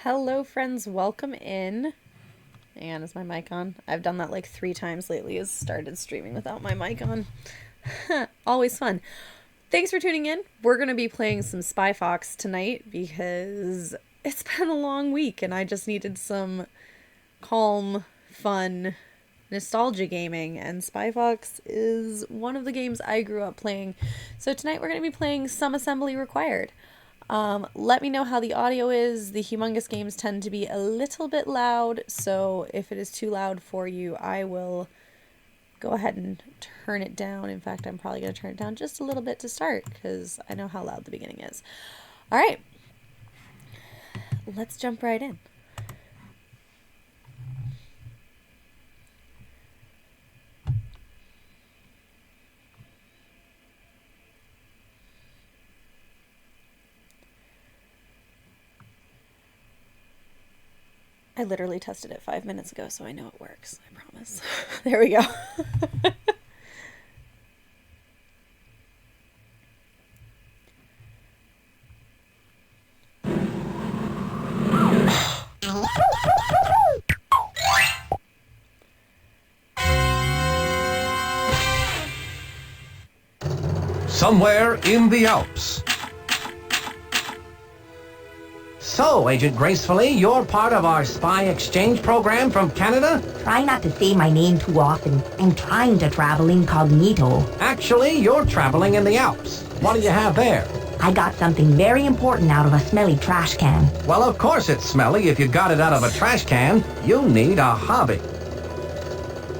Hello, friends. Welcome in. And is my mic on? I've done that like 3 times lately. Is started streaming without my mic on. Always fun. Thanks for tuning in. We're going to be playing some Spy Fox tonight because it's been a long week and I just needed some calm, fun, nostalgia gaming. And Spy Fox is one of the games I grew up playing. So tonight we're going to be playing Some Assembly Required. Let me know how the audio is. The humongous games tend to be a little bit loud, so if it is too loud for you, I will go ahead and turn it down. In fact, I'm probably going to turn it down just a little bit to start, because I know how loud the beginning is. Alright, let's jump right in. I literally tested it 5 minutes ago, so I know it works. I promise. There we go. Somewhere in the Alps. So, Agent Gracefully, you're part of our spy exchange program from Canada? Try not to say my name too often. I'm trying to travel incognito. Actually, you're traveling in the Alps. What do you have there? I got something very important out of a smelly trash can. Well, of course it's smelly if you got it out of a trash can. You need a hobby.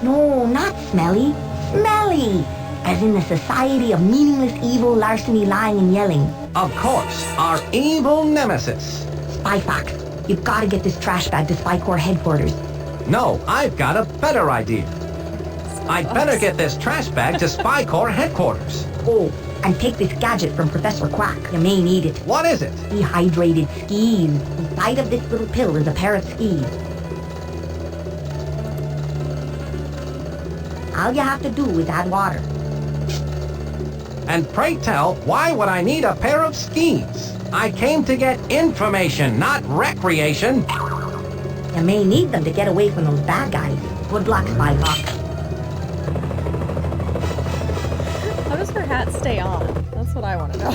No, not smelly. Smelly! As in the Society of Meaningless Evil Larceny Lying and Yelling. Of course, our evil nemesis. Spy Fox, you've got to get this trash bag to Spy Corps headquarters. No, I've got a better idea. I'd better get this trash bag to Spy Corps headquarters. Oh, and take this gadget from Professor Quack. You may need it. What is it? Dehydrated skis. Inside of this little pill is a pair of skis. All you have to do is add water. And pray tell, why would I need a pair of skis? I came to get information, not recreation. You may need them to get away from those bad guys. Good luck, Spy Fox. How does her hat stay on? That's what I want to know.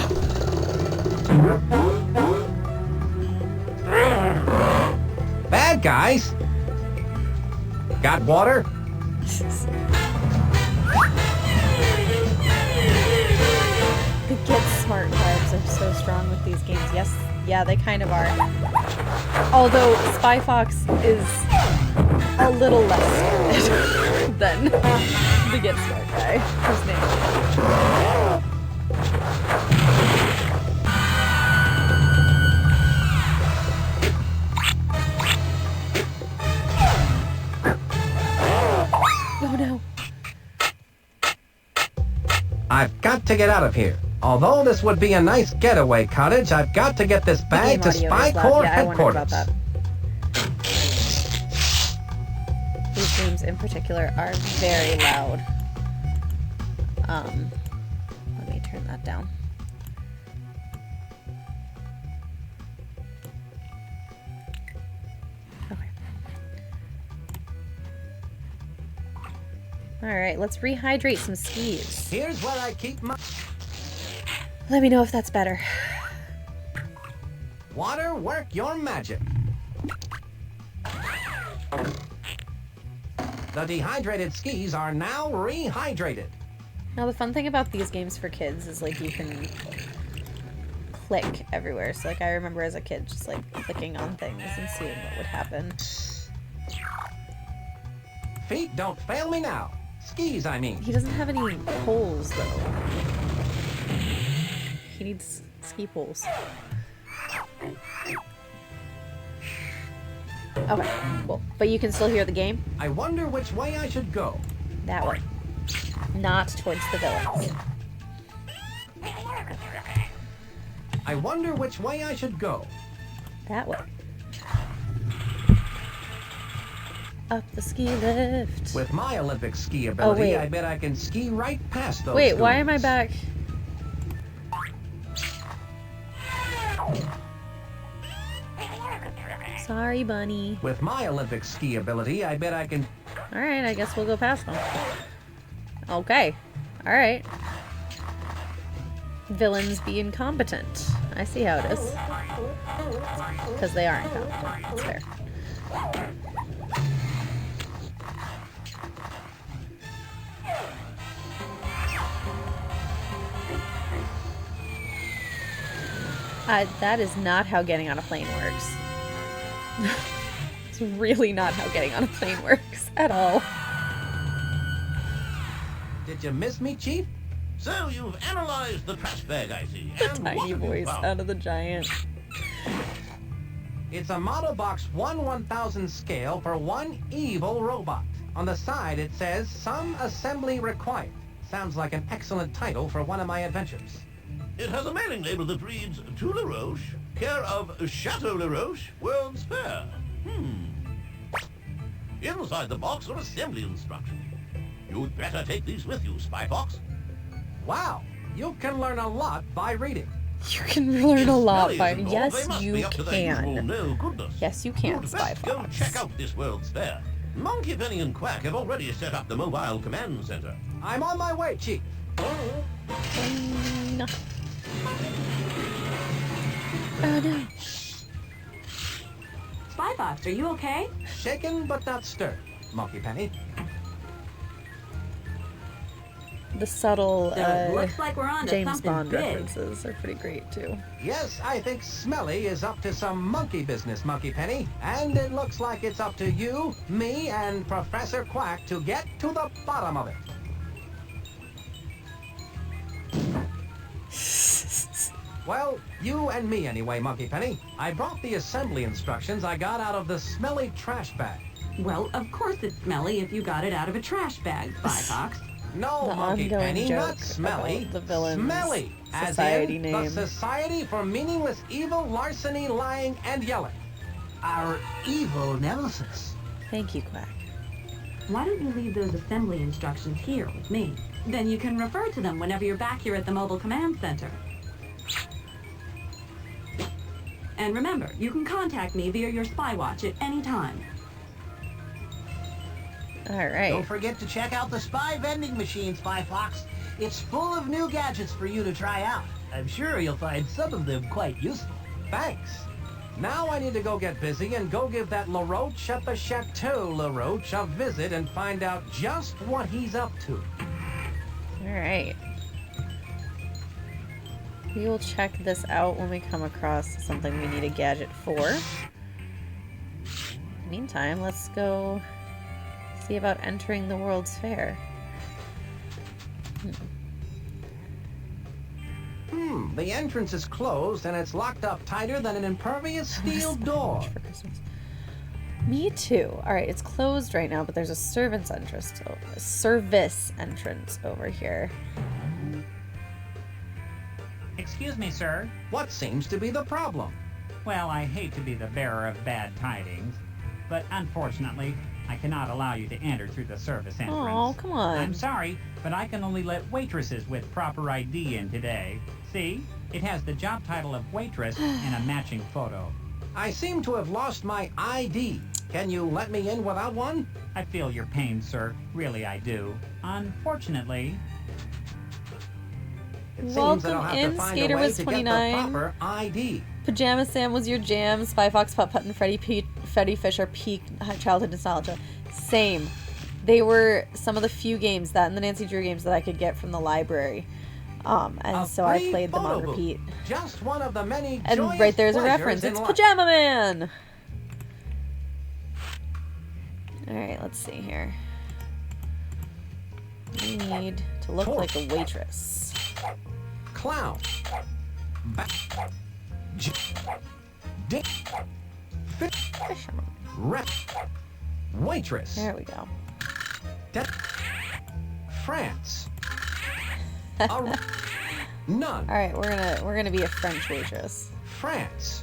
Bad guys? Got water? The Get Smart vibes are so strong with these games. Yes, yeah, they kind of are. Although Spy Fox is a little less smart than the Get Smart guy. His name. Oh no. I've got to get out of here. Although this would be a nice getaway cottage, I've got to get this bag to Spy Corps headquarters. Yeah, I wondered about that. These games in particular are very loud. Let me turn that down. Okay. Alright, let's rehydrate some skis. Here's where I keep my... Let me know if that's better. Water, work your magic. The dehydrated skis are now rehydrated. Now the fun thing about these games for kids is like you can click everywhere. So like I remember as a kid just like clicking on things and seeing what would happen. Feet don't fail me now. Skis, I mean. He doesn't have any poles though. He needs ski poles. Okay, cool. But you can still hear the game? I wonder which way I should go. That way. Not towards the villains. I wonder which way I should go. That way. Up the ski lift. With my Olympic ski ability, wait. I bet I can ski right past those Wait, why schools. am I back? Sorry, bunny. With my Olympic ski ability, I bet I can... Alright, I guess we'll go past them. Okay. Alright. Villains be incompetent. I see how it is. Because they are incompetent. That's fair. That is not how getting on a plane works. It's really not how getting on a plane works at all. Did you miss me, Chief? So you've analyzed the trash bag, I see. The And what tiny have you voice found? out of the giant. It's a model box 1/1000 scale for one evil robot. On the side it says, some assembly required. Sounds like an excellent title for one of my adventures. It has a mailing label that reads, To La Roche, care of Chateau La Roche, World's Fair. Inside the box are assembly instructions. You'd better take these with you, Spy Fox. Wow, you can learn a lot by reading. You can learn a lot If by... Smelly is Yes, involved, they must you be up to their usual can. no goodness. Yes, you can, You'd Spy best go Fox. check out this World's Fair. Monkey, Penny, and Quack have already set up the mobile command center. I'm on my way, Chief. No. Oh no. Spy Fox, are you okay? Shaken but not stirred, Monkey Penny. The subtle So it looks like we're on to James something Bond big. references are pretty great too. Yes, I think Smelly is up to some monkey business, Monkey Penny. And it looks like it's up to you, me, and Professor Quack to get to the bottom of it. Well, you and me anyway, Monkey Penny. I brought the assembly instructions I got out of the smelly trash bag. Well, of course it's smelly if you got it out of a trash bag, Spy Fox. No, The Monkey ongoing Penny, joke not smelly. about the villain's Smelly, as society in name. the Society for Meaningless Evil, Larceny, Lying, and Yelling. Our evil nemesis. Thank you, Quack. Why don't you leave those assembly instructions here with me? Then you can refer to them whenever you're back here at the mobile command center. And remember, you can contact me via your spy watch at any time. Alright. Don't forget to check out the Spy vending machine, Spy Fox. It's full of new gadgets for you to try out. I'm sure you'll find some of them quite useful. Thanks. Now I need to go get busy and go give that LaRoche at the Chateau LaRoche a visit and find out just what he's up to. Alright. We will check this out when we come across something we need a gadget for. Meantime, let's go see about entering the World's Fair. The entrance is closed and it's locked up tighter than an impervious steel door. For Christmas. Me too. Alright, it's closed right now, but there's a service entrance over here. Excuse me, sir. What seems to be the problem? Well, I hate to be the bearer of bad tidings, but unfortunately, I cannot allow you to enter through the service entrance. Oh, come on. I'm sorry, but I can only let waitresses with proper ID in today. See? It has the job title of waitress and a matching photo. I seem to have lost my ID. Can you let me in without one? I feel your pain, sir. Really, I do. Unfortunately, It seems that I'll Welcome have in, to find Skater a way was to get 29. the proper ID. Pajama Sam was your jam. Spy Fox, Putt Putt, and Freddy Fisher peak childhood nostalgia. Same. They were some of the few games, that and the Nancy Drew games, that I could get from the library. And A so I free played them on photo booth. repeat. Just one of the many And joyous right there's a pleasures reference. in It's life. Pajama Man! Alright, let's see here. We need to look like a waitress. Clown. Dick. Fisherman. Rep. Waitress. There we go. France. None. Alright, we're gonna be a French waitress. France.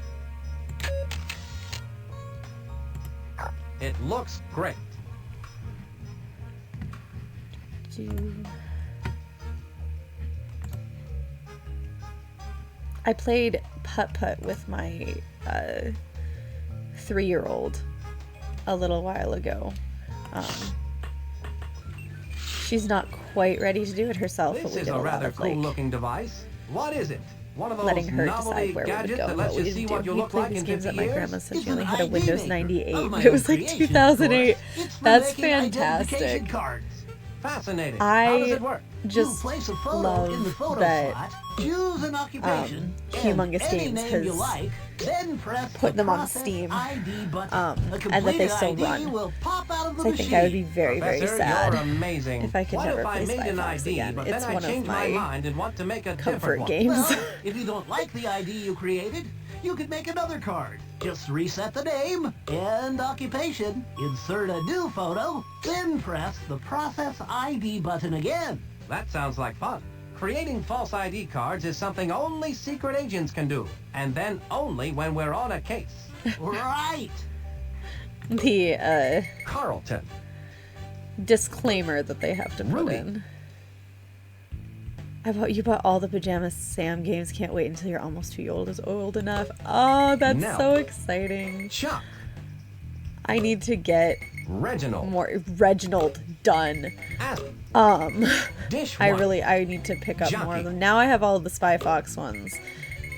It looks great. 3-year-old a little while ago. She's not quite ready to do it herself, but This we is did a a lot rather of like cool-looking device. What is it? One of those letting her novelty decide where we would gadgets go that and what lets we you see would what do. you We look played like these in games 50 at my years? grandma's since It's she only an had a ID Windows maker 98, of my but it was own like creation, of 2008. course. It's for That's making identification fantastic. cards. Fascinating. How does I it work? You just place a photo in the love photo that slot, choose an occupation, Humongous and any Games name you has like, then press put the them on process Steam, ID button. A and that they completed still ID run. will pop out of the So I think I would be machine. very, very Professor, sad you're amazing. if I could what never if I play made Spy an Fox ID, again. but It's then I one of changed my my mind and want to make a comfort different one? games. Well, if you don't like the ID you created, you could make another card. Just reset the name and occupation, insert a new photo, then press the Process ID button again. That sounds like fun. Creating false ID cards is something only secret agents can do, and then only when we're on a case. Right. The Carlton. disclaimer that they have to put Rudy. in. You bought all the Pajama Sam games. Can't wait until your almost 2-year-old is old enough. Oh, that's Nell. so exciting. Chuck. I need to get Reginald. more Reginald done. Aspen. I need to pick up more Jockey. of them. Now I have all of the Spy Fox ones.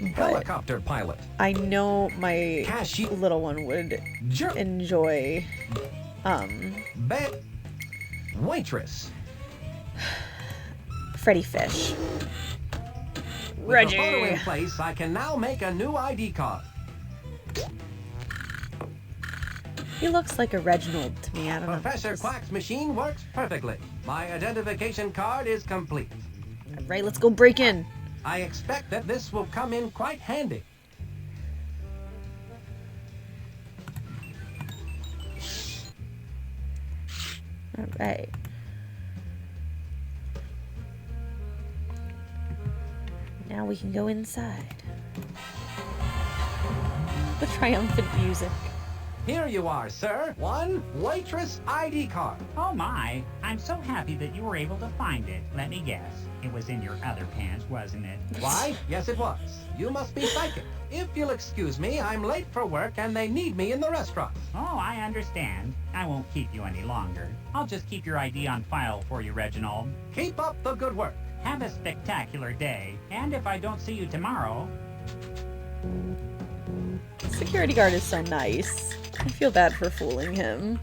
But Helicopter pilot. I know my Cashier. little one would Jerk. enjoy Bet. Waitress. Freddy Fish. With the photo in place, I can now make a new ID card. He looks like a Reginald to me. I don't know. Professor Quack's machine works perfectly. My identification card is complete. Right, let's go break in. I expect that this will come in quite handy. All right. Now we can go inside. The triumphant music. Here you are, sir. One waitress ID card. Oh my, I'm so happy that you were able to find it. Let me guess. It was in your other pants, wasn't it? Why? Yes, it was. You must be psychic. If you'll excuse me, I'm late for work and they need me in the restaurant. Oh, I understand. I won't keep you any longer. I'll just keep your ID on file for you, Reginald. Keep up the good work. Have a spectacular day. And if I don't see you tomorrow... Security guard is so nice. I feel bad for fooling him.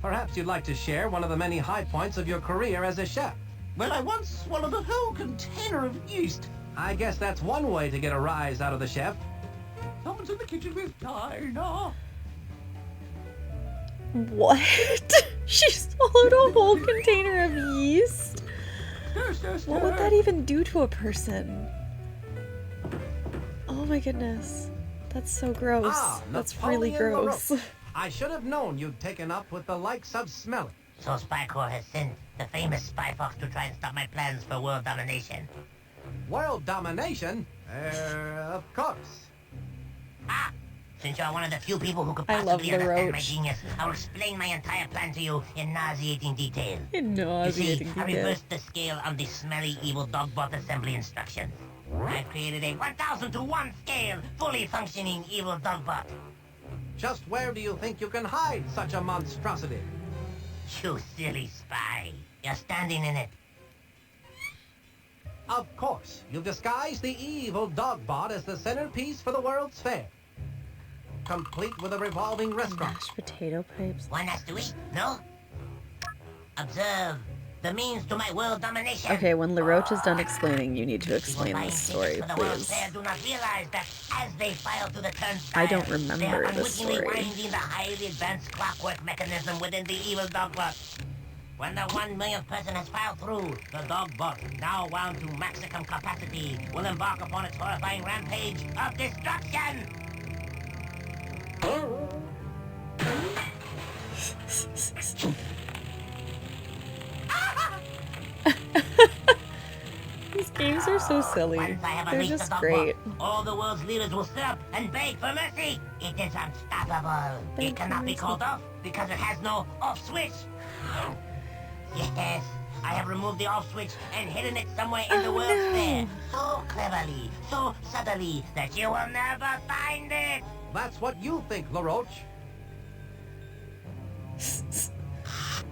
Perhaps you'd like to share one of the many high points of your career as a chef. Well, I once swallowed a whole container of yeast. I guess that's one way to get a rise out of the chef. Someone's in the kitchen with Dinah. What? She swallowed a whole container of yeast? What would that even do to a person? Oh my goodness. That's so gross. That's really Napoleon gross. LaRoche. I should have known you'd taken up with the likes of Smelly. So Spy Corps has sent the famous Spy Fox to try and stop my plans for world domination. World domination? Of course. Ah! Since you're one of the few people who could I love possibly understand my LaRoche. genius, I'll explain my entire plan to you in nauseating detail. Nauseating You see, I detail. reversed the scale on the smelly evil dogbot assembly instructions. I created a 1,000 to 1 scale, fully functioning evil dogbot. Just where do you think you can hide such a monstrosity? You silly spy. You're standing in it. Of course, you've disguised the evil dogbot as the centerpiece for the World's Fair. Complete with a revolving restaurant. Mashed potato pipes. One has to eat, no? Observe the means to my world domination. Okay, when LaRoche is done explaining, you need to explain People this buying story, tickets for the World's please. Fair do not realize that as they file through the turnstile, I don't they remember are the unwittingly story. winding the highly advanced clockwork mechanism within the evil dogbot. When the 1 millionth person has filed through, the dogbot, now wound to maximum capacity, will embark upon its horrifying rampage of destruction. These games are so silly. Once I have They're unleashed just the dogbot, great. all the world's leaders will sit up and beg for mercy. It is unstoppable. Beg It cannot for be mercy. called off because it has no off switch. Yes, I have removed the off switch and hidden it somewhere in the world's fair. So cleverly, so subtly, that you will never find it. That's what you think, LaRoche.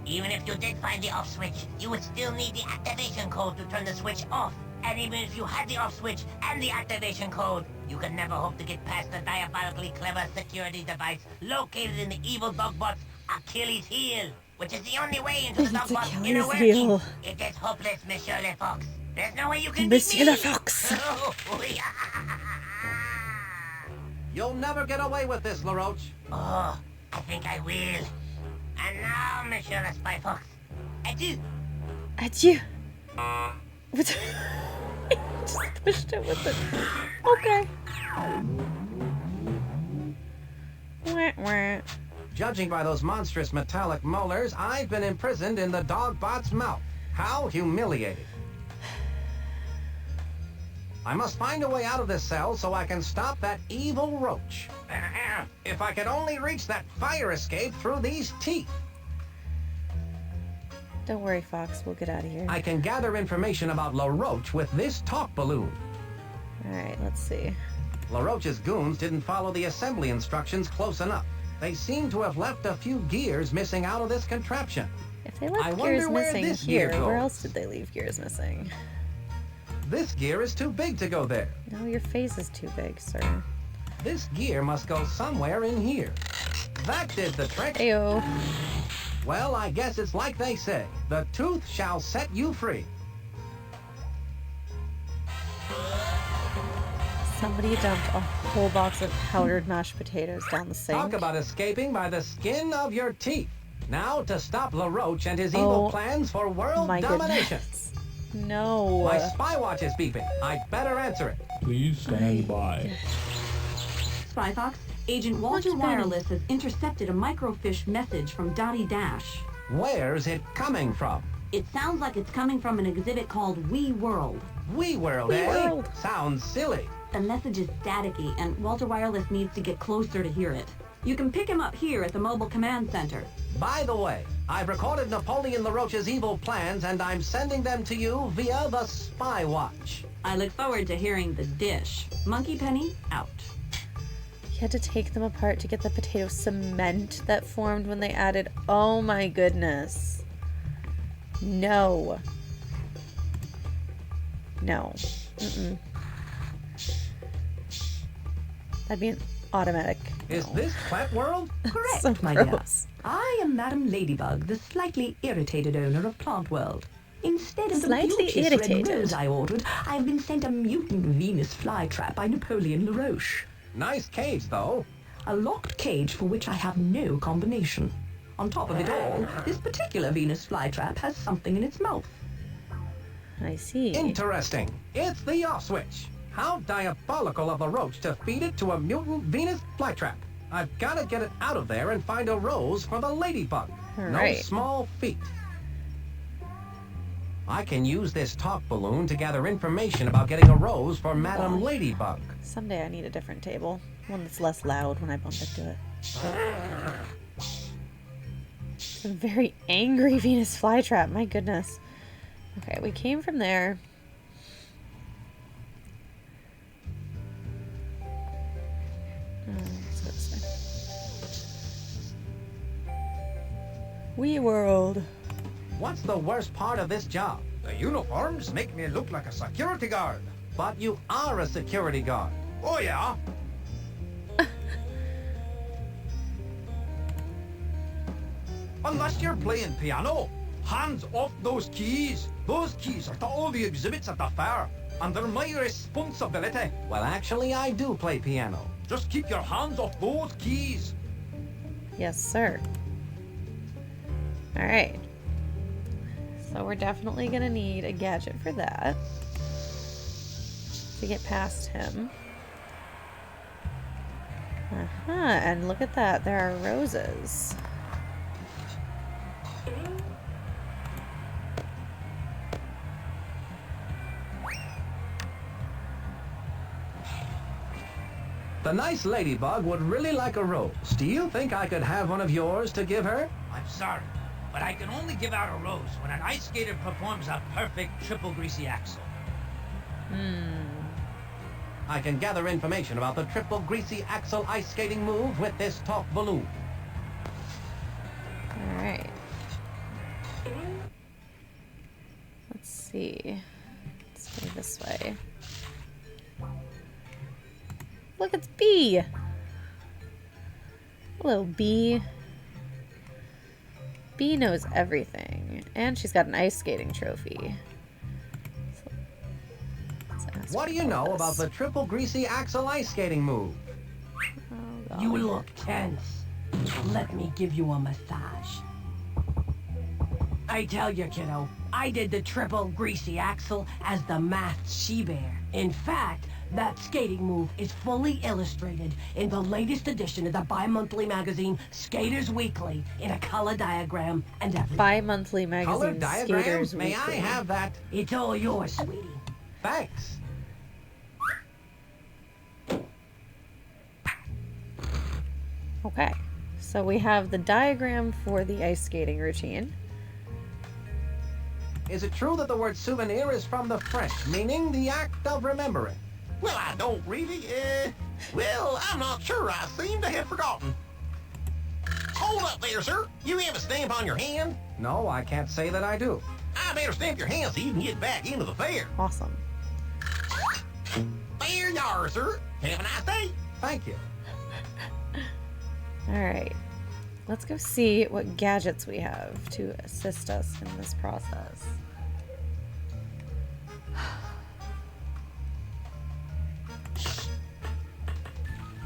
Even if you did find the off switch, you would still need the activation code to turn the switch off. And even if you had the off switch and the activation code, you could never hope to get past the diabolically clever security device located in the evil Dogbot's Achilles heel, which is the only way into the It's Dogbot's inner Achilles' workings. heel. It is hopeless, Monsieur Le Fox. There's no way you can Monsieur beat Le me. Fox. You'll never get away with this, LaRoche. Oh, I think I will. And now, Monsieur the Spy Fox, adieu. Adieu. What? He just pushed it with it. Okay. Wah, wah. Judging by those monstrous metallic molars, I've been imprisoned in the Dogbot's mouth. How humiliating. I must find a way out of this cell so I can stop that evil roach. If I could only reach that fire escape through these teeth. Don't worry, Fox. We'll get out of here. I can gather information about LaRoche with this talk balloon. Alright, let's see. LaRoche's goons didn't follow the assembly instructions close enough. They seem to have left a few gears missing out of this contraption. If they left I gears wonder where missing this gear here, where goes. else did they leave gears missing? This gear is too big to go there. No, your face is too big, sir. This gear must go somewhere in here. That did the trick. Ayo. Well, I guess it's like they say. The tooth shall set you free. Somebody dumped a whole box of powdered mashed potatoes down the sink. Talk about escaping by the skin of your teeth. Now to stop LaRoche and his evil Oh, plans for world my domination. goodness. No. My spy watch is beeping. I'd better answer it. Please stand by. Spy Fox, Agent Walter Much better. Wireless has intercepted a microfiche message from Dottie Dash. Where's it coming from? It sounds like it's coming from an exhibit called We World. We World, We eh? World. Sounds silly. The message is staticky, and Walter Wireless needs to get closer to hear it. You can pick him up here at the Mobile Command Center. By the way, I've recorded Napoleon LaRoche's evil plans, and I'm sending them to you via the Spy Watch. I look forward to hearing the dish. Monkey Penny, out. You had to take them apart to get the potato cement that formed when they added. Oh my goodness. No. No. Mm-mm. That'd be an automatic. Is no. this Plant World? Correct, So my dear. gross. I am Madam Ladybug, the slightly irritated owner of Plant World. Instead of Slightly the beauteous red irritated. rose I ordered, I've been sent a mutant Venus flytrap by Napoleon LaRoche. Nice cage, though. A locked cage for which I have no combination. On top of it all, this particular Venus flytrap has something in its mouth. I see. Interesting. It's the off switch. How diabolical of LaRoche to feed it to a mutant Venus flytrap. I've got to get it out of there and find a rose for the ladybug. All No right. small feat. I can use this talk balloon to gather information about getting a rose for Madam Ladybug. Someday I need a different table. One that's less loud when I bump into it. It's a very angry Venus flytrap. My goodness. Okay, we came from there. Let's go this way. Wee World. What's the worst part of this job? The uniforms make me look like a security guard. But you are a security guard. Oh, yeah? Unless you're playing piano. Hands off those keys. Those keys are to all the exhibits at the fair, and they're my responsibility. Well, actually, I do play piano. Just keep your hands off those keys. Yes, sir. Alright. So we're definitely going to need a gadget for that. To get past him. Uh-huh, and look at that. There are roses. The nice ladybug would really like a rose. Do you think I could have one of yours to give her? I'm sorry. but I can only give out a rose when an ice skater performs a perfect triple greasy axle. I can gather information about the triple greasy axle ice skating move with this talk balloon. Alright. Let's see. Let's go this way. Look, it's B! Hello, B. B knows everything. And she's got an ice skating trophy. So, let's ask What do you her know this. about the triple greasy axle ice skating move? Oh, You golly. look tense. Let me give you a massage. I tell you, kiddo, I did the triple greasy axle as the masked she-bear. In fact, that skating move is fully illustrated in the latest edition of the bi-monthly magazine Skaters Weekly in a color diagram and everything. Bi-monthly Color magazine diagram? Skaters May Weekly. I have that? It's all yours, sweetie. Thanks. Okay, so we have the diagram for the ice skating routine. Is it true that the word souvenir is from the French, meaning the act of remembering? Well, I don't really, well, I'm not sure. I seem to have forgotten. Hold up there, sir. You have a stamp on your hand? No, I can't say that I do. I better stamp your hand so you can get back into the fair. Awesome. There you are, sir. Have a nice day. Thank you. Alright, let's go see what gadgets we have to assist us in this process.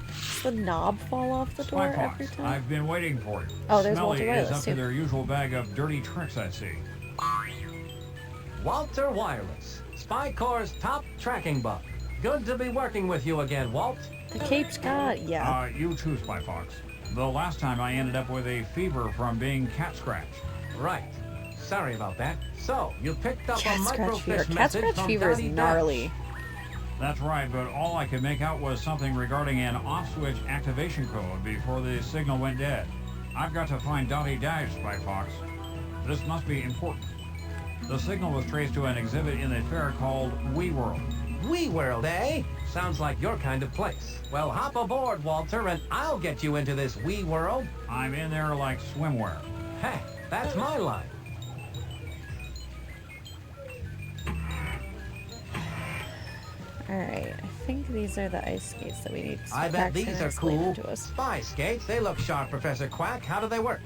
Does the knob fall off the door every Fox, time? I've been waiting for you. Oh, there's Smelly Walter is Wireless, up too. to their usual bag of dirty tricks, I see. Walter Wireless, Spy Corps' top tracking bug. Good to be working with you again, Walt. The Caped God, yeah. You too, Spy Fox. The last time I ended up with a fever from being cat scratched. Right. Sorry about that. So, you picked up Cat a scratch fever. microfiche Cat message scratch from fever is Dottie gnarly. That's right, but all I could make out was something regarding an off-switch activation code before the signal went dead. I've got to find Dottie Dash, Spy Fox. This must be important. The signal was traced to an exhibit in the fair called Wee World. Wee World, eh? Sounds like your kind of place. Well, hop aboard, Walter, and I'll get you into this Wee World. I'm in there like swimwear. Hey, that's my line. Alright, I think these are the ice skates that we need. I bet Paxton these are explain cool. them to us. Spy skates. They look sharp, Professor Quack. How do they work?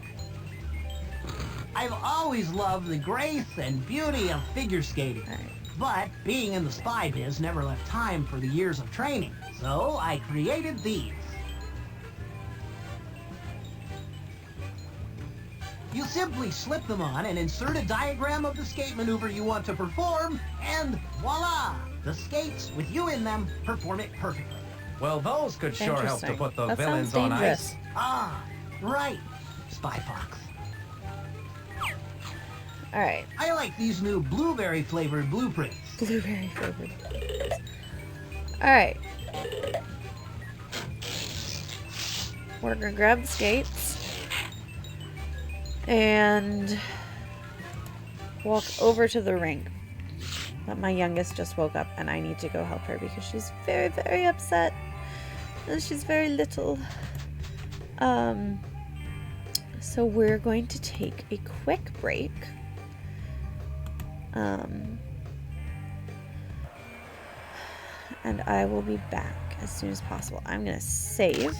I've always loved the grace and beauty of figure skating. Alright. But being in the spy biz never left time for the years of training. So I created these. You simply slip them on and insert a diagram of the skate maneuver you want to perform, and voila! The skates, with you in them, perform it perfectly. Well, those could sure help to Interesting. put the That villains sounds on dangerous. ice. Ah, right, Spy Fox. Alright, I like these new blueberry-flavored blueprints. blueberry flavored. Alright. We're gonna grab the skates and walk over to the rink. But my youngest just woke up and I need to go help her because she's very, very upset. And she's very little. So we're going to take a quick break. And I will be back as soon as possible. I'm gonna save.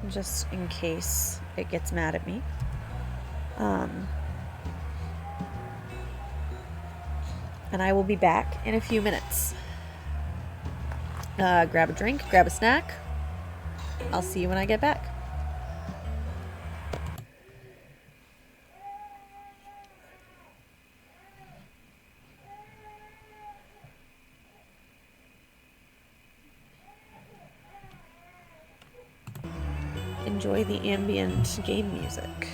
Just in case it gets mad at me. And I will be back in a few minutes. Grab a drink, grab a snack. I'll see you when I get back. Enjoy the ambient game music.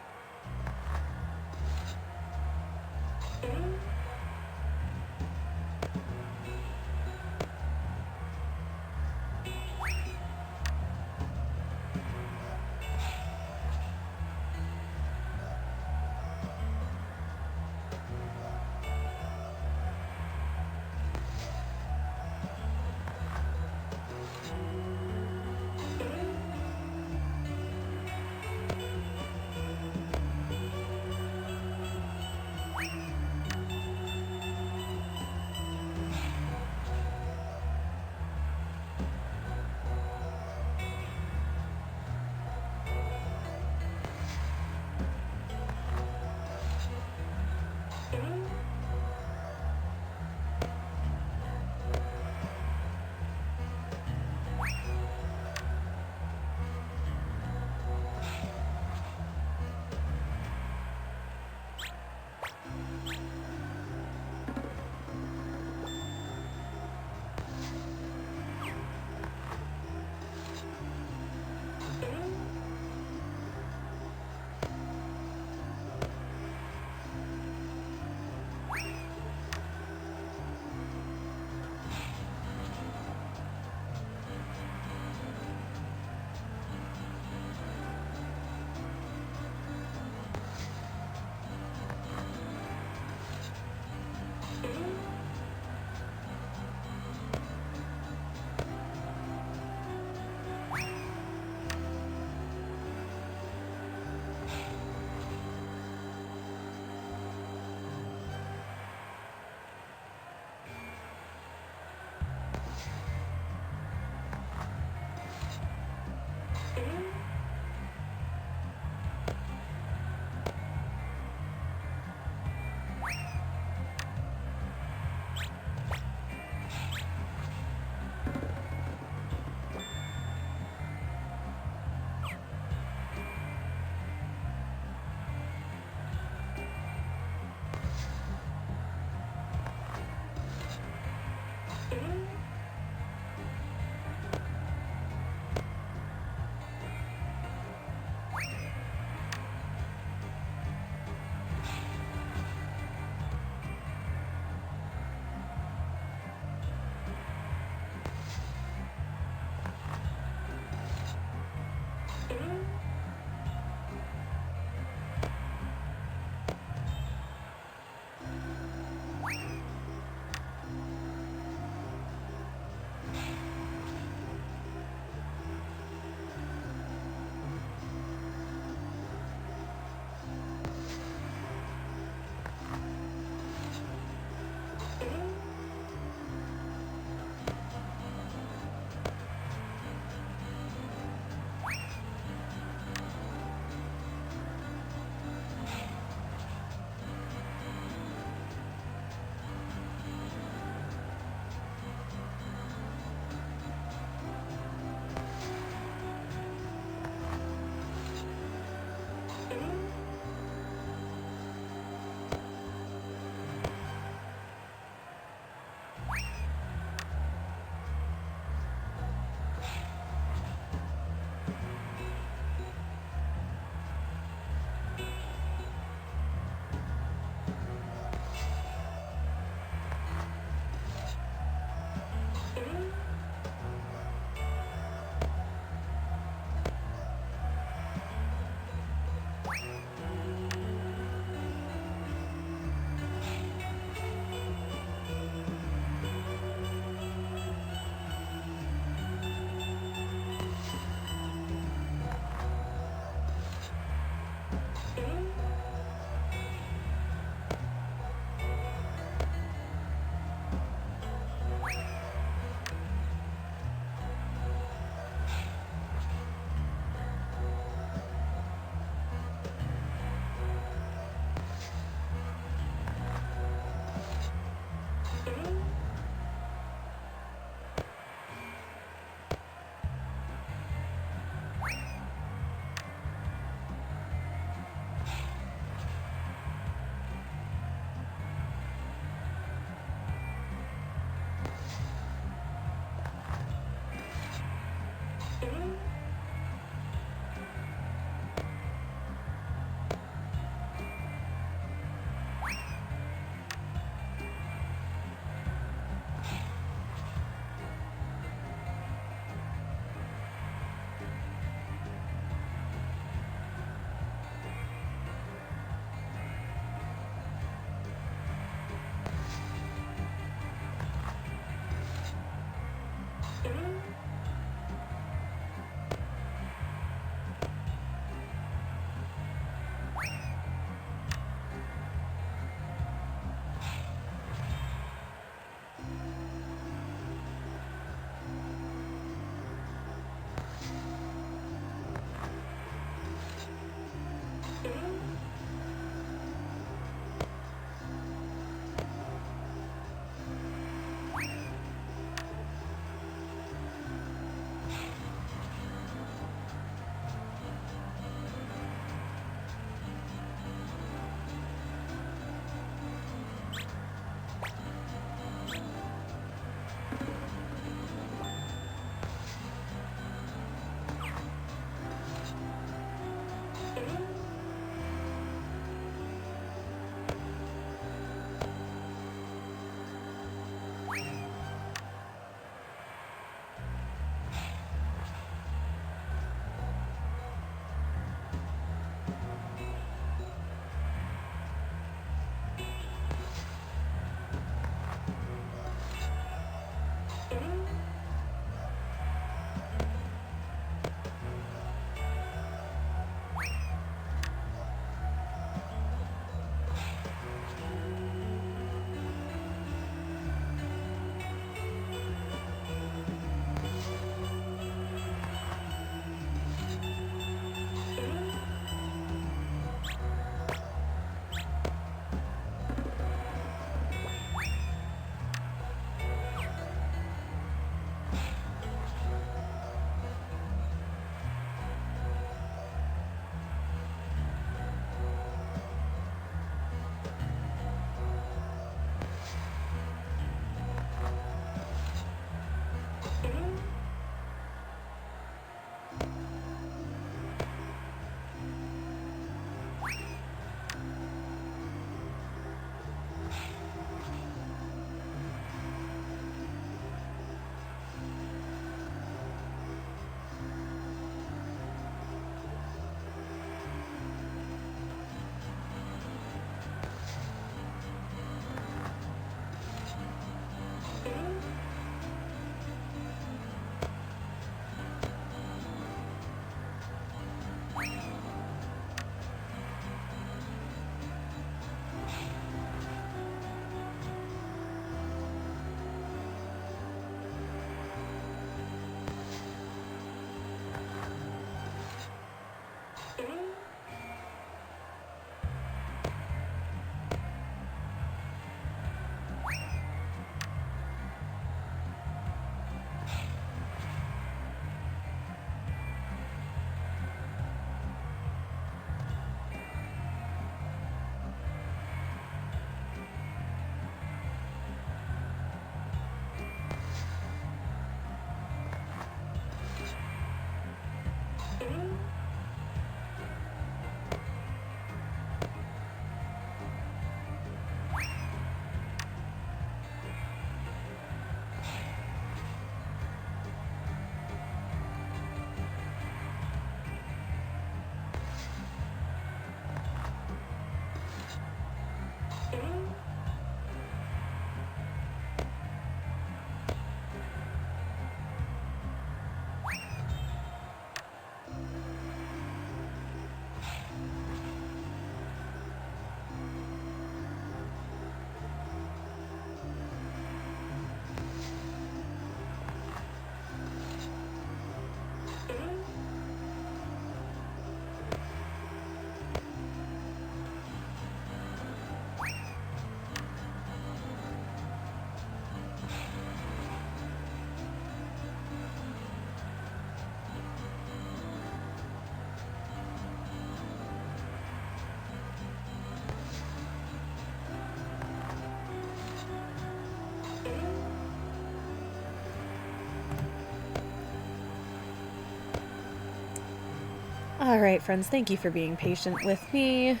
Alright, friends, thank you for being patient with me.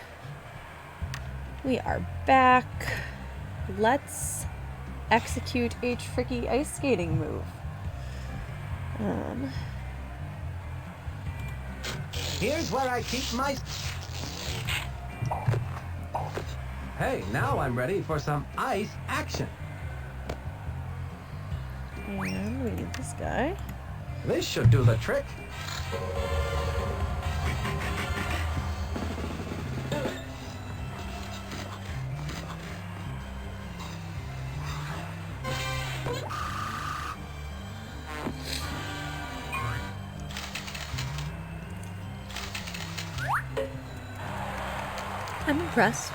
We are back. Let's execute a tricky ice skating move. Here's where I keep my... Hey, now I'm ready for some ice action. And we need this guy. This should do the trick. I'm impressed.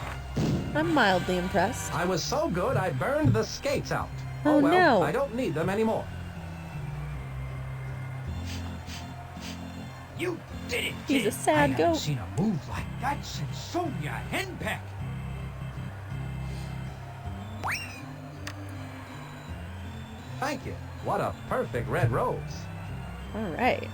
I'm mildly impressed. I was so good I burned the skates out. Oh, well, no. I don't need them anymore. You did it, He's kid. a sad I haven't goat. seen a move like that since Sonia Henpeck. Thank you. What a perfect red rose. Alright.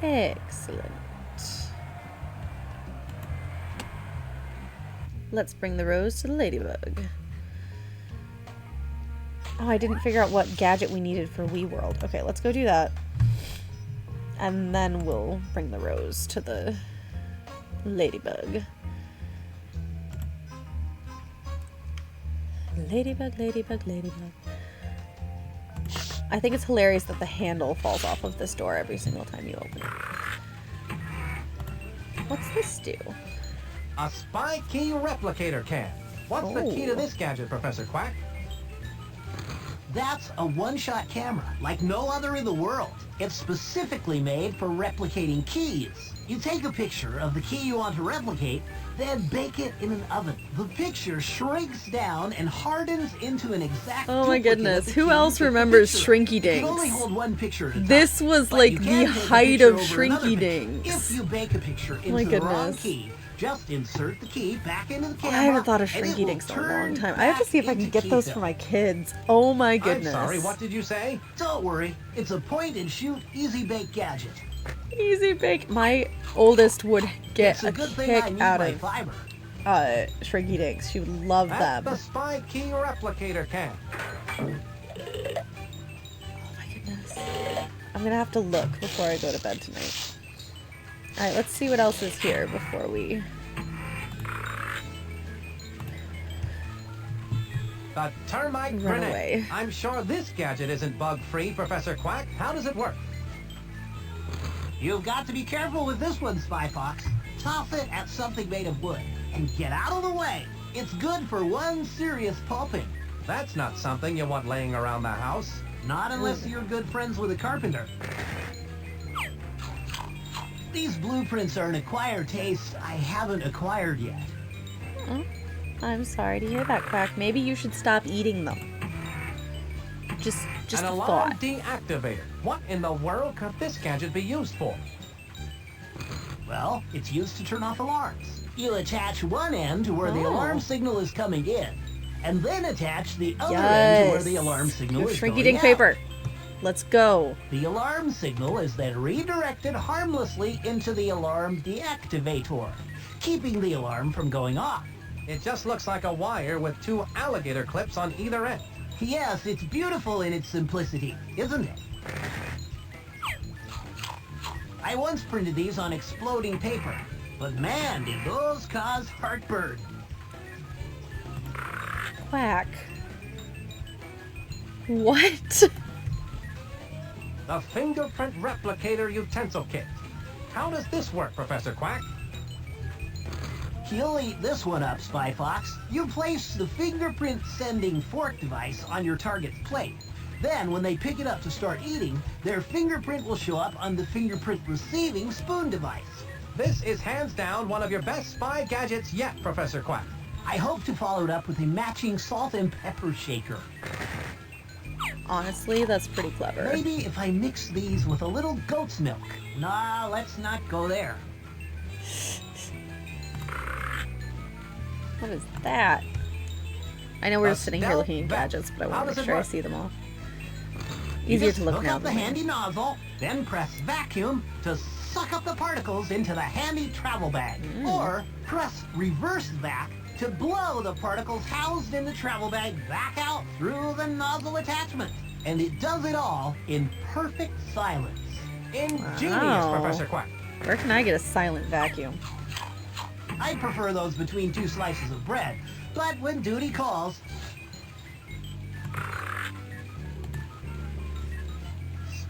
Excellent. Let's bring the rose to the ladybug. Oh, I didn't figure out what gadget we needed for Wii World. Okay, let's go do that. And then we'll bring the rose to the ladybug. Ladybug, ladybug, ladybug. I think it's hilarious that the handle falls off of this door every single time you open it. What's this do? A spy key replicator can. What's the key to Oh. this gadget, Professor Quack? That's a one-shot camera, like no other in the world. It's specifically made for replicating keys. You take a picture of the key you want to replicate, then bake it in an oven. The picture shrinks down and hardens into an exact Oh my duplicate goodness, of the who key else you took the remembers picture of. Shrinky You can only Dinks? hold one picture at a time. This was But like you the can take a height picture of over another Shrinky picture. Dinks. If you bake a picture into my the wrong goodness. key, just insert the key back into the camera. I haven't thought of and it Shrinky will Dinks in a long turn time. I have to see if I back can get into those key for film. my kids. Oh my goodness. I'm sorry, what did you say? Don't worry, it's a point-and-shoot easy-bake gadget. Easy bake. My oldest would get It's a a good thing I kick need out my of fiber. Shrinky Dinks. She would love That's them. the spy key replicator can. Oh my goodness. I'm gonna have to look before I go to bed tonight. Alright, let's see what else is here before we... The termite Run grenade. away. I'm sure this gadget isn't bug-free, Professor Quack. How does it work? You've got to be careful with this one, Spy Fox. Toss it at something made of wood and get out of the way. It's good for one serious pulping. That's not something you want laying around the house. Not unless you're good friends with a carpenter. These blueprints are an acquired taste I haven't acquired yet. Oh, I'm sorry to hear that, Quack. Maybe you should stop eating them. Just An a alarm thought. deactivator. What in the world could this gadget be used for? Well, it's used to turn off alarms. You attach one end to where the alarm signal is coming in, and then attach the other end to where the alarm signal is Shrinky going dink out. paper. Let's go. The alarm signal is then redirected harmlessly into the alarm deactivator, keeping the alarm from going off. It just looks like a wire with 2 alligator clips on either end. Yes, it's beautiful in its simplicity, isn't it? I once printed these on exploding paper, but man, did those cause heartburn. Quack. What? The fingerprint replicator utensil kit. How does this work, Professor Quack? You'll eat this one up, Spy Fox. You place the fingerprint sending fork device on your target's plate. Then, when they pick it up to start eating, their fingerprint will show up on the fingerprint receiving spoon device. This is hands down one of your best spy gadgets yet, Professor Quack. I hope to follow it up with a matching salt and pepper shaker. Honestly, that's pretty clever. Maybe if I mix these with a little goat's milk. Nah, let's not go there. What is that? I know we're just sitting here stealth looking at vac. gadgets, but I How want to does make it sure I work? see them all. You Easier just to look hook now up the than handy nozzle, then press vacuum to suck up the particles into the handy travel bag. Or press reverse vac to blow the particles housed in the travel bag back out through the nozzle attachment. And it does it all in perfect silence. Ingenious, Wow. Professor Quack. Where can I get a silent vacuum? I prefer those between 2 slices of bread, but when duty calls,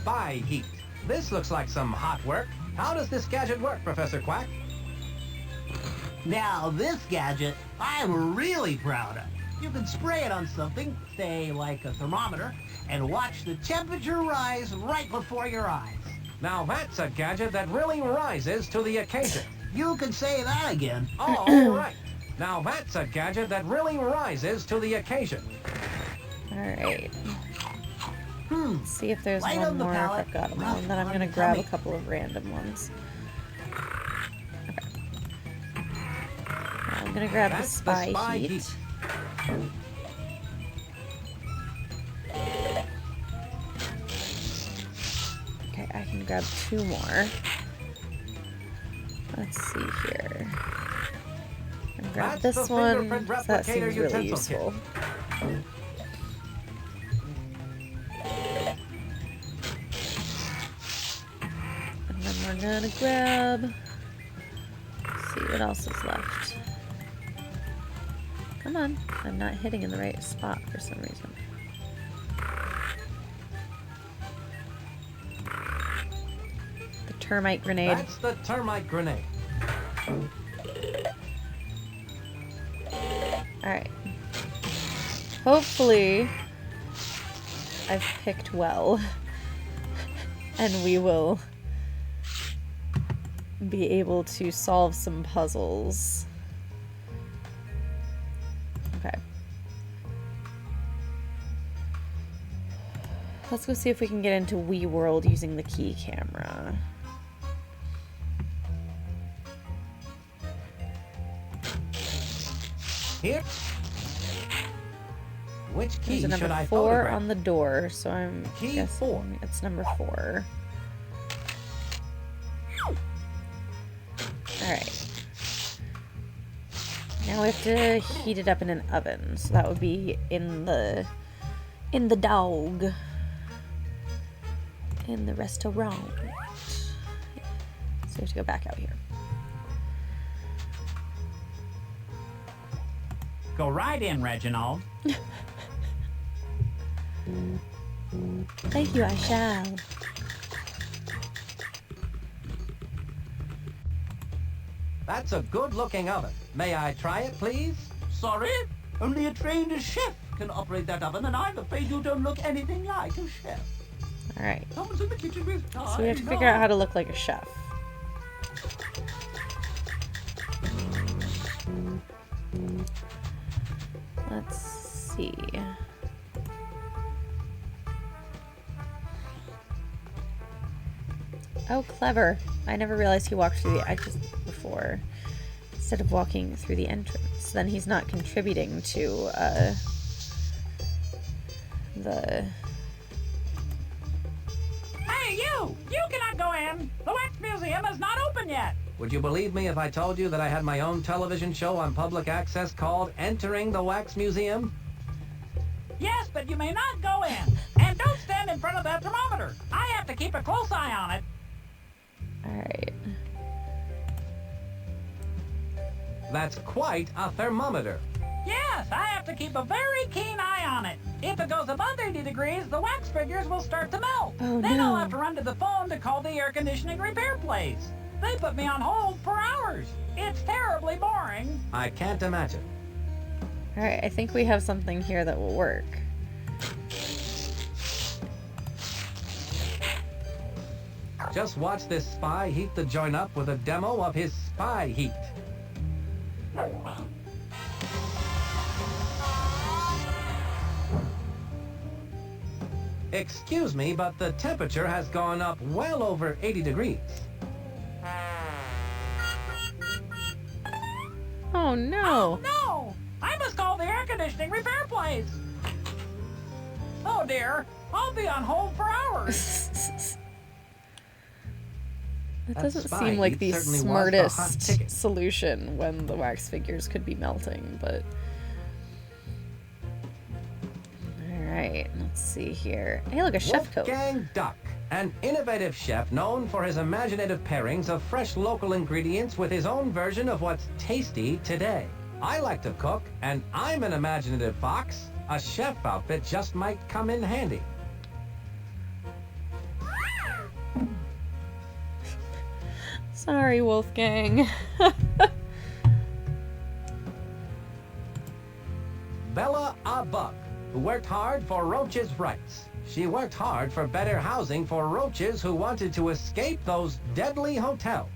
Spy heat. This looks like some hot work. How does this gadget work, Professor Quack? now this gadget I'm really proud of. You can spray it on something, say like a thermometer, and watch the temperature rise right before your eyes. Now that's a gadget that really rises to the occasion. You can say that again. All right. Now that's a gadget that really rises to the occasion. Alright. Let's see if there's Light one on the more. If palette. I've got them all. Rough And then I'm on going to the grab a tummy. couple of random ones. Okay. Now I'm going to grab That's the the spy, spy heat. heat. Okay, I can grab 2 more. Let's see here. And grab That's this the one. fingerprint 'Cause that replicator seems really utensil useful. And then we're gonna grab. Let's see what else is left. Come on, I'm not hitting in the right spot for some reason. The termite grenade. That's the termite grenade. Alright. Hopefully, I've picked well. And we will be able to solve some puzzles. Okay. Let's go see if we can get into Wii World using the key camera. Here. Which key There's a should number I 4 photograph? on the door, so I'm Key guessing 4. it's number 4. Alright. Now we have to heat it up in an oven, so that would be in the dog. In the restaurant. So we have to go back out here. Go right in, Reginald. Thank you, I shall. That's a good-looking oven. May I try it, please? Sorry, only a trained chef can operate that oven, and I'm afraid you don't look anything like a chef. Alright. Someone's in the kitchen with time. So we have to figure out how to look like a chef. Let's see. Oh, clever. I never realized he walked through the exit before instead of walking through the entrance. Then he's not contributing to the... Hey, you! You cannot go in! The Wax Museum is not open yet! Would you believe me if I told you that I had my own television show on public access called Entering the Wax Museum? Yes, but you may not go in. And don't stand in front of that thermometer. I have to keep a close eye on it. Alright. That's quite a thermometer. Yes, I have to keep a very keen eye on it. If it goes above 80 degrees, the wax figures will start to melt. Oh, Then no. I'll have to run to the phone to call the air conditioning repair place. They put me on hold for hours. It's terribly boring. I can't imagine. Alright, I think we have something here that will work. Just watch this spy heat the joint up with a demo of his spy heat. Excuse me, but the temperature has gone up well over 80 degrees. Oh no! Oh, no! I must call the air conditioning repair place. Oh dear, I'll be on hold for hours. That That doesn't spy seem like heat the certainly was the hot smartest ticket. solution when the wax figures could be melting, but... Alright, let's see here. Hey, look, a chef coat. Wolfgang Duck, an innovative chef known for his imaginative pairings of fresh local ingredients with his own version of what's tasty today. I like to cook, and I'm an imaginative fox. A chef outfit just might come in handy. Sorry, Wolfgang. Bella a Bug, who worked hard for roaches' rights. She worked hard for better housing for roaches who wanted to escape those deadly hotels.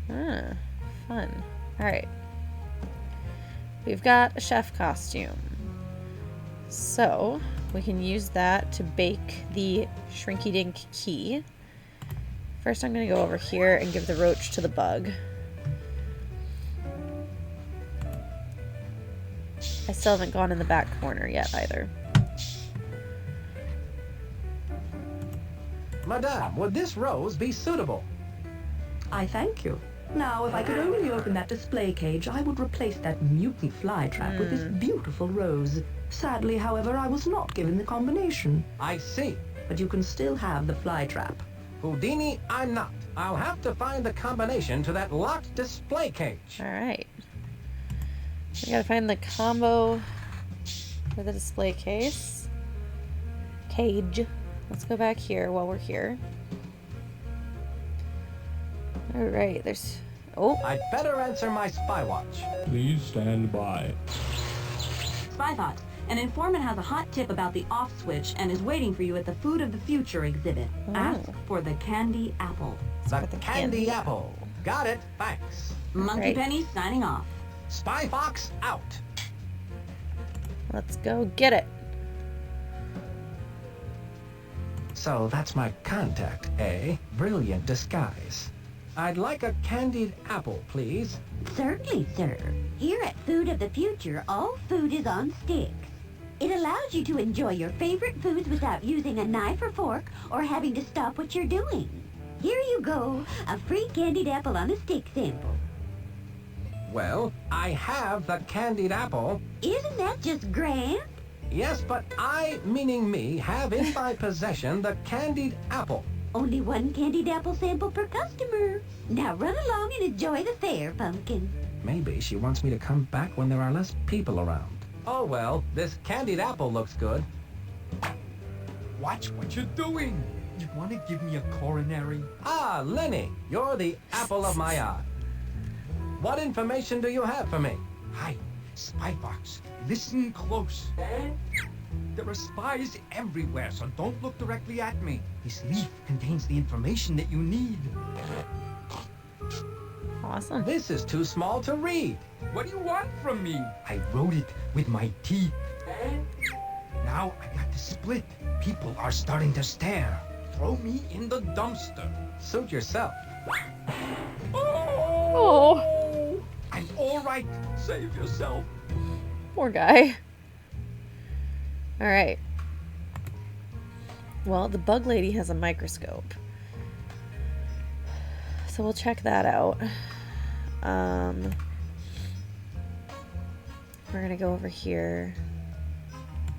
Ah, fun. Alright. We've got a chef costume. So, we can use that to bake the Shrinky Dink key. First, I'm going to go over here and give the roach to the bug. I still haven't gone in the back corner yet, either. Madame, would this rose be suitable? I thank you. Now, if I could only open that display cage, I would replace that mutant fly trap with this beautiful rose. Sadly, however, I was not given the combination. I see. But you can still have the fly trap. Houdini, I'm not. I'll have to find the combination to that locked display cage. Alright. We gotta find the combo for the display case. Cage. Let's go back here while we're here. Alright, there's... Oh! I'd better answer my spy watch. Please stand by. Spythought. An informant has a hot tip about the off switch and is waiting for you at the Food of the Future exhibit. Ask for the candy apple. The candy apple. Got it. Thanks. Monkey Penny signing off. Spy Fox out. Let's go get it. So that's my contact, eh? Brilliant disguise. I'd like a candied apple, please. Certainly, sir. Here at Food of the Future, all food is on sticks. It allows you to enjoy your favorite foods without using a knife or fork or having to stop what you're doing. Here you go, a free candied apple on a stick sample. Well, I have the candied apple. Isn't that just grand? Yes, but I, meaning me, have in my possession the candied apple. Only one candied apple sample per customer. Now run along and enjoy the fair, Pumpkin. Maybe she wants me to come back when there are less people around. Oh well, this candied apple looks good. Watch what you're doing. You want to give me a coronary? Ah, Lenny, you're the apple of my eye. What information do you have for me? Hi, Spy Fox, listen close. There are spies everywhere, so don't look directly at me. This leaf contains the information that you need. Awesome. This is too small to read. What do you want from me? I wrote it with my teeth. Now I got to split. People are starting to stare. Throw me in the dumpster. Suit yourself. Oh. I'm all right. Save yourself. Poor guy. All right. Well, the bug lady has a microscope. So we'll check that out. We're gonna go over here.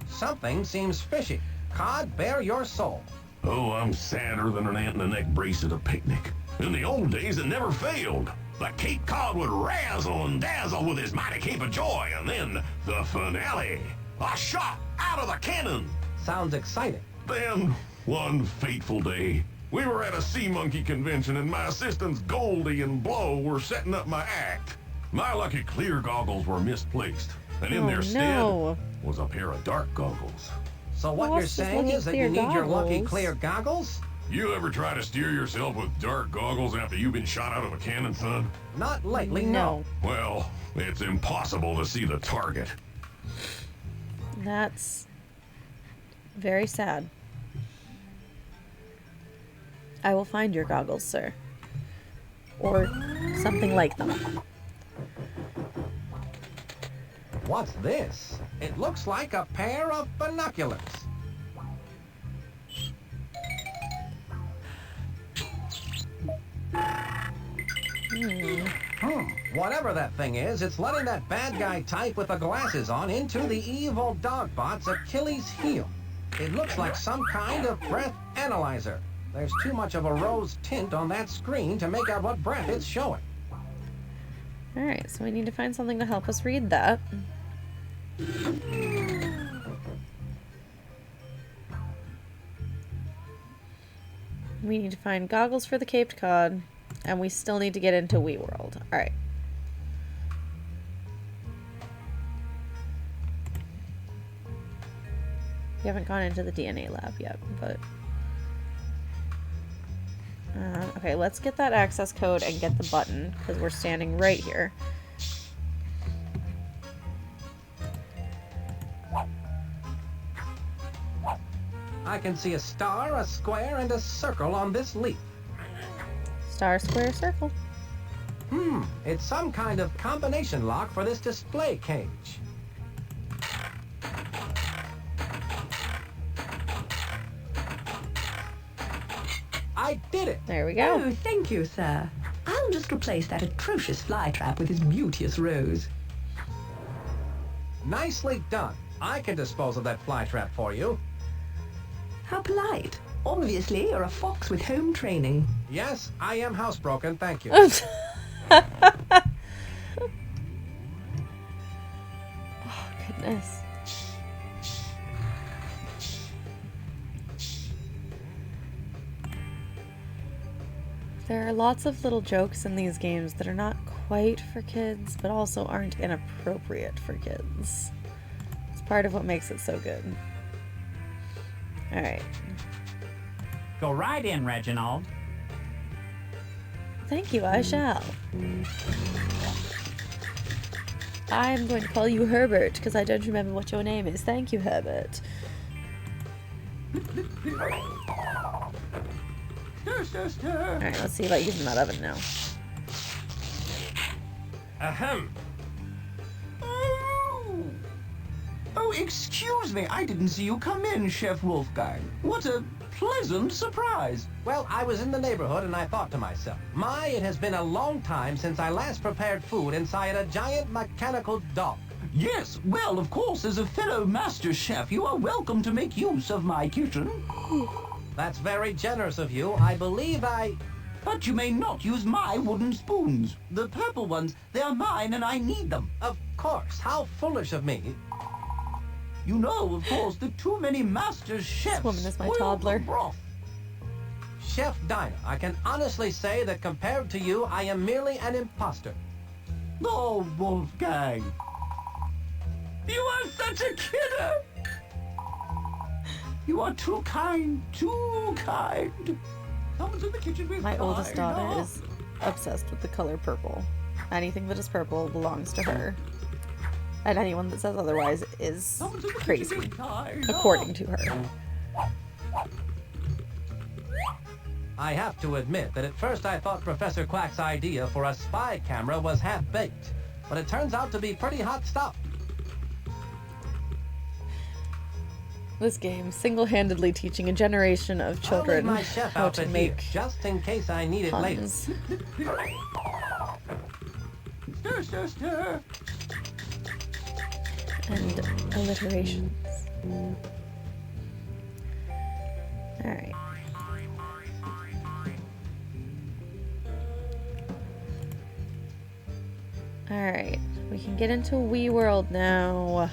Something seems fishy. Cod, bare your soul. Oh, I'm sadder than an ant in a neck brace at a picnic. In the old days, it never failed. The Cape Cod would razzle and dazzle with his mighty cape of joy, and then the finale. A shot out of the cannon. Sounds exciting. Then, one fateful day, we were at a sea monkey convention, and my assistants Goldie and Blow were setting up my act. My lucky clear goggles were misplaced, and in their stead was a pair of dark goggles. So what you're saying is that you need your lucky clear goggles? You ever try to steer yourself with dark goggles after you've been shot out of a cannon, son? Not lately, no. Well, it's impossible to see the target. That's very sad. I will find your goggles, sir. Or something like them. What's this? It looks like a pair of binoculars. Whatever that thing is, it's letting that bad guy type with the glasses on into the evil dogbot's Achilles heel. It looks like some kind of breath analyzer. There's too much of a rose tint on that screen to make out what breath it's showing. Alright, so we need to find something to help us read that. We need to find goggles for the Caped Cod, and we still need to get into Wee World. Alright. We haven't gone into the DNA lab yet, but... okay, let's get that access code and get the button, because we're standing right here. I can see a star, a square, and a circle on this leaf. Star, square, circle. It's some kind of combination lock for this display cage. I did it! There we go. Oh, thank you, sir. I'll just replace that atrocious fly trap with this beauteous rose. Nicely done. I can dispose of that fly trap for you. How polite. Obviously, you're a fox with home training. Yes, I am housebroken, thank you. Oh, goodness. There are lots of little jokes in these games that are not quite for kids, but also aren't inappropriate for kids. It's part of what makes it so good. Alright. Go right in, Reginald. Thank you, I shall. I'm going to call you Herbert, because I don't remember what your name is. Thank you, Herbert. Alright, let's see about using that oven now. Ahem. Oh, excuse me. I didn't see you come in, Chef Wolfgang. What a pleasant surprise. Well, I was in the neighborhood and I thought to myself, my, it has been a long time since I last prepared food inside a giant mechanical dog. Yes, well, of course, as a fellow master chef, you are welcome to make use of my kitchen. That's very generous of you. I believe But you may not use my wooden spoons. The purple ones, they are mine and I need them. Of course. How foolish of me. You know, of course, that too many master chefs This woman is my spoil toddler. the broth. Chef Dinah, I can honestly say that compared to you, I am merely an imposter. Oh, Wolfgang. You are such a kidder! You are too kind, too kind. Someone's in the kitchen with My oldest daughter Dinah. is obsessed with the color purple. Anything that is purple belongs to her. And anyone that says otherwise is crazy, according to her. I have to admit that at first I thought Professor Quack's idea for a spy camera was half-baked, but it turns out to be pretty hot stuff. This game single-handedly teaching a generation of children I'll leave my chef how to outfit make here, just in case I need it later. puns. Stir, stir, stir. And alliterations. Alright. Alright, we can get into Wee World now.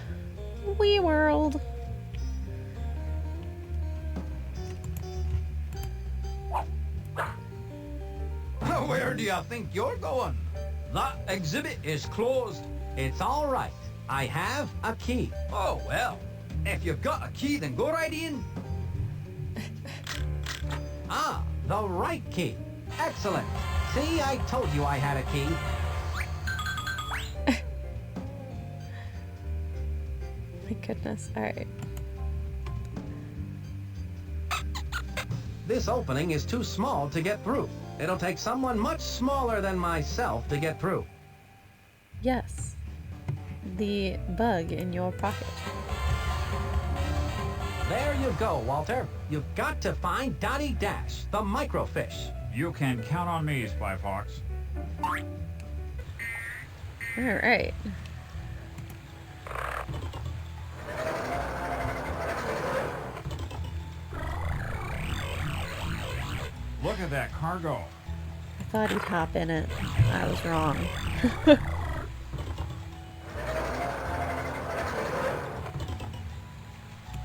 Wee World. Where do you think you're going? That exhibit is closed. It's all right. I have a key. Oh, well. If you've got a key, then go right in. Ah, the right key. Excellent. See, I told you I had a key. My goodness. Alright. This opening is too small to get through. It'll take someone much smaller than myself to get through. Yes. The bug in your pocket. There you go, Walter. You've got to find Dottie Dash, the microfish. You can count on me, Spy Fox. Alright. Look at that cargo. I thought he'd hop in it. I was wrong.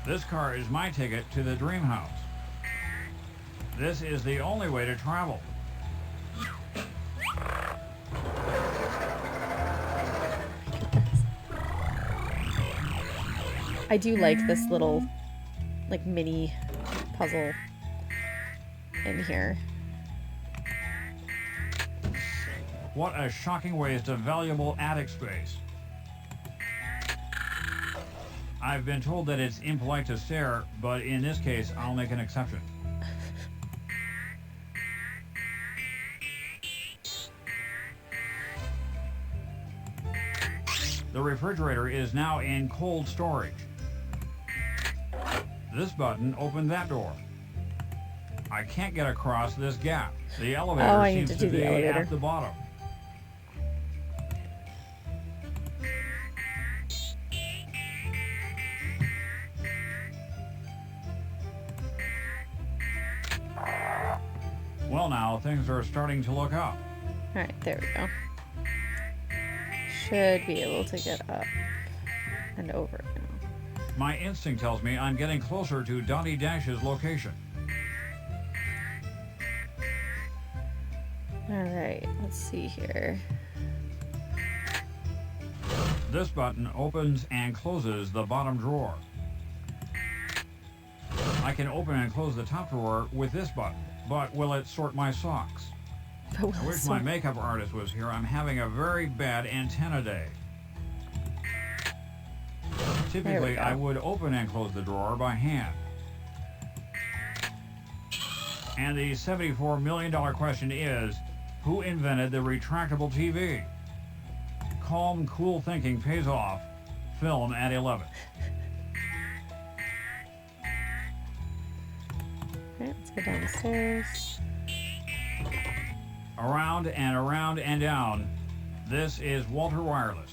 This car is my ticket to the dream house. This is the only way to travel. I do like this little, like, mini puzzle in here. What a shocking waste of valuable attic space. I've been told that it's impolite to stare, but in this case, I'll make an exception. The refrigerator is now in cold storage. This button opened that door. I can't get across this gap. The elevator I need seems to to do the be elevator. at the bottom. Well, now things are starting to look up. Alright, there we go. Should be able to get up and over now. My instinct tells me I'm getting closer to Dottie Dash's location. Alright, let's see here. This button opens and closes the bottom drawer. I can open and close the top drawer with this button, but will it sort my socks? I wish my makeup artist was here. I'm having a very bad antenna day. Typically, I would open and close the drawer by hand. And the $74 million question is, who invented the retractable TV? Calm, cool thinking pays off. Film at 11. Alright, let's go down the stairs. Around and down. This is Walter Wireless.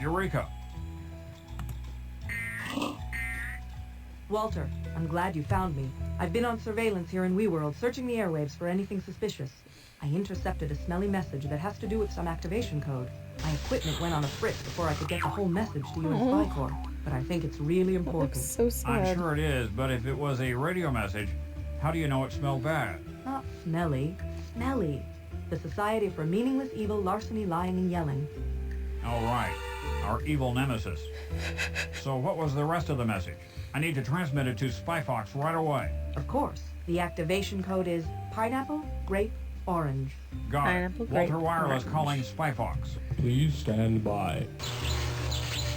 Eureka. Walter, I'm glad you found me. I've been on surveillance here in WeWorld, searching the airwaves for anything suspicious. I intercepted a smelly message that has to do with some activation code. My equipment went on a fritz before I could get the whole message to you in Spy Corps, but I think it's really important. So sad. I'm sure it is, but if it was a radio message, how do you know it smelled bad? Not smelly, smelly. the Society for Meaningless Evil, Larceny, Lying, and Yelling. All right, our evil nemesis. So what was the rest of the message? I need to transmit it to Spy Fox right away. Of course. The activation code is pineapple, grape, orange. Got Pineapple, it. grape, Walter Wireless orange. calling Spy Fox. Please stand by.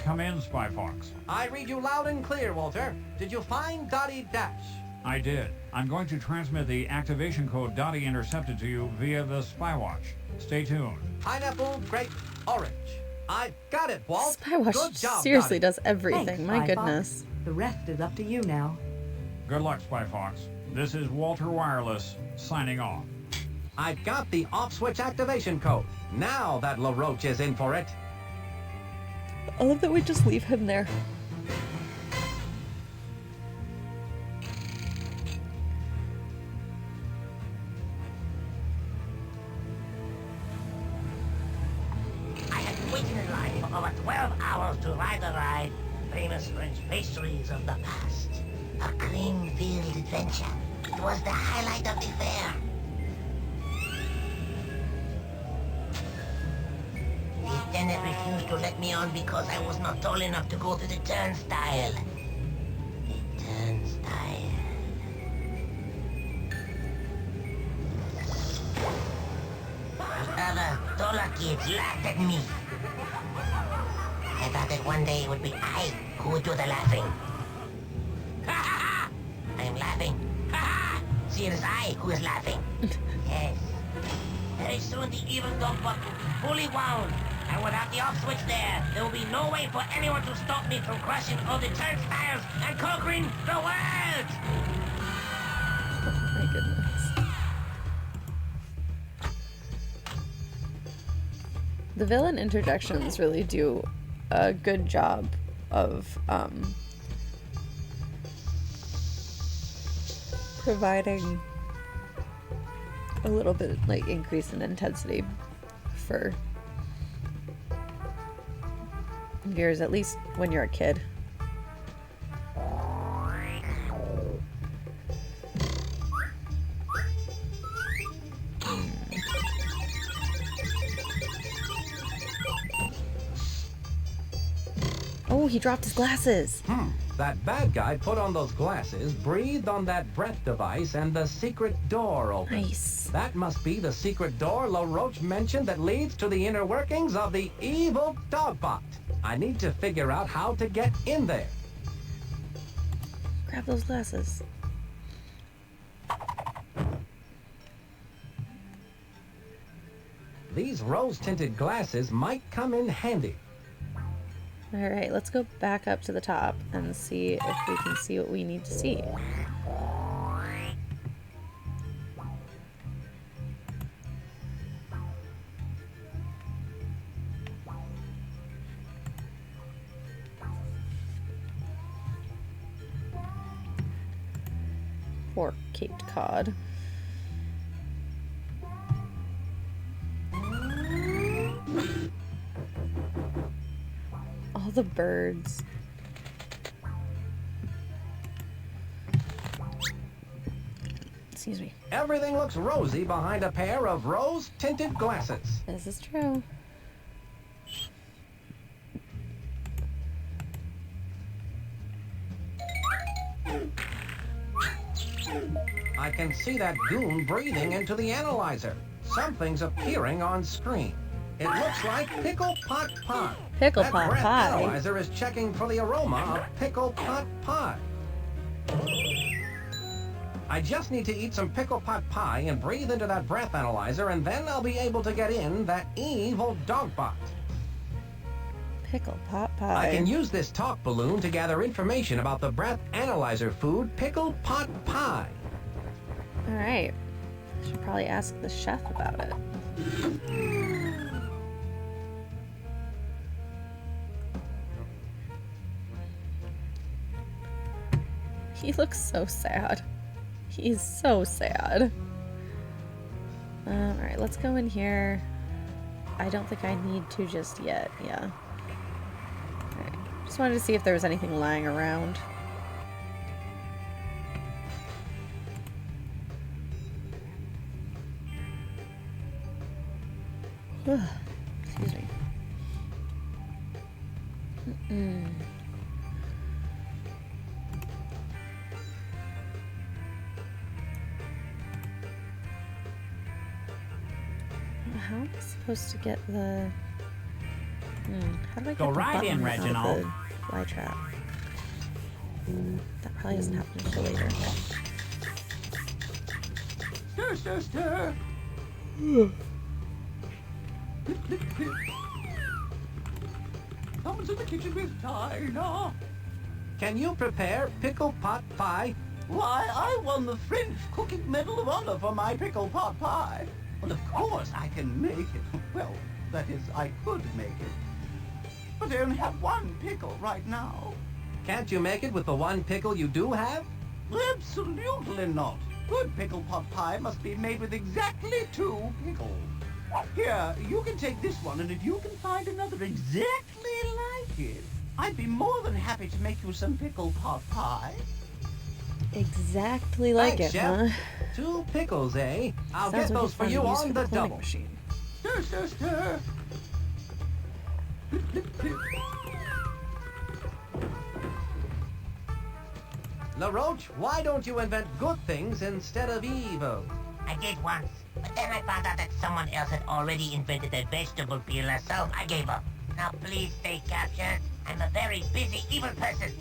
Come in, Spy Fox. I read you loud and clear, Walter. Did you find Dottie Dash? I did. I'm going to transmit the activation code Dottie intercepted to you via the Spy Watch. Stay tuned. Pineapple, grape, orange. I got it, Walt. Spywatch Good job, seriously Dottie. does everything. Thanks, My Spy Fox. goodness. The rest is up to you now. Good luck, Spy Fox. This is Walter Wireless, signing off. I got the off-switch activation code. Now that LaRoche is in for it. I love that we just leave him there. I have been waiting in line for over 12 hours to ride the ride. Famous French pastries of the past. A cream-filled adventure. It was the highlight of the fair. The attendant refused to let me on because I was not tall enough to go through the turnstile. The turnstile. Other taller kids laughed at me. I thought that one day it would be I who would do the laughing. Ha ha ha! I am laughing. Ha ha! See, it is I who is laughing. Yes. Very soon the evil dog bot will be fully wound. And without the off switch there will be no way for anyone to stop me from crushing all the turnstiles and conquering the world! My goodness. The villain interjections really do a good job of providing a little bit like increase in intensity for viewers, at least when you're a kid. Oh, he dropped his glasses. That bad guy put on those glasses, breathed on that breath device, and the secret door opened. Nice. That must be the secret door LaRoche mentioned that leads to the inner workings of the evil dogbot. I need to figure out how to get in there. Grab those glasses. These rose-tinted glasses might come in handy. Alright, let's go back up to the top and see if we can see what we need to see. Poor Cape Cod. All the birds. Excuse me. Everything looks rosy behind a pair of rose-tinted glasses. This is true. I can see that goon breathing into the analyzer. Something's appearing on screen. It looks like Pickle Pot Pie. Pickle That Pot breath Pie. analyzer is checking for the aroma of Pickle Pot Pie. I just need to eat some Pickle Pot Pie and breathe into that breath analyzer, and then I'll be able to get in that evil dogbot. Pickle Pot Pie. I can use this talk balloon to gather information about the breath analyzer food Pickle Pot Pie. Alright. I should probably ask the chef about it. He looks so sad. He's so sad. Alright, let's go in here. I don't think I need to just yet. Yeah. Alright. Just wanted to see if there was anything lying around. Excuse me. How am I supposed to get the... How do I get Go the right button in, out of Reginald. the fly trap? That probably doesn't happen until later. Stir, stir, stir. Someone's in the kitchen with Dinah. Can you prepare pickle pot pie? Why, I won the French Cooking Medal of Honor for my pickle pot pie. Well, of course I can make it. Well, that is, I could make it. But I only have one pickle right now. Can't you make it with the one pickle you do have? Absolutely not. Good pickle pot pie must be made with exactly 2 pickles. Here, you can take this one, and if you can find another exactly like it, I'd be more than happy to make you some pickle pot pie. Exactly like Thanks, it, Chef. huh? 2 pickles, eh? I'll Sounds get like those it's for fun you to use on for the cloning double. machine. Stir, stir, stir. LaRoche, why don't you invent good things instead of evil? I did once, but then I found out that someone else had already invented a vegetable peeler, so I gave up. Now please stay captured. I'm a very busy evil person.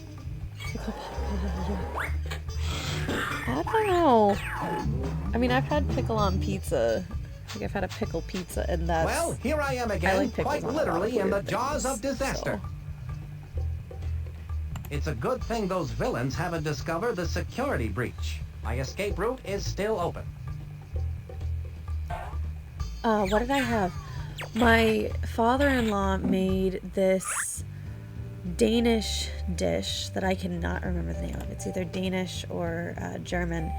I don't know. I mean, I've had pickle on pizza. I think I've had a pickle pizza, and that's... Well, here I am again, like pickles quite on a lot of literally in the weird jaws things, of disaster. so. It's a good thing those villains haven't discovered the security breach. My escape route is still open. What did I have? My father-in-law made this Danish dish that I cannot remember the name of. It's either Danish or German,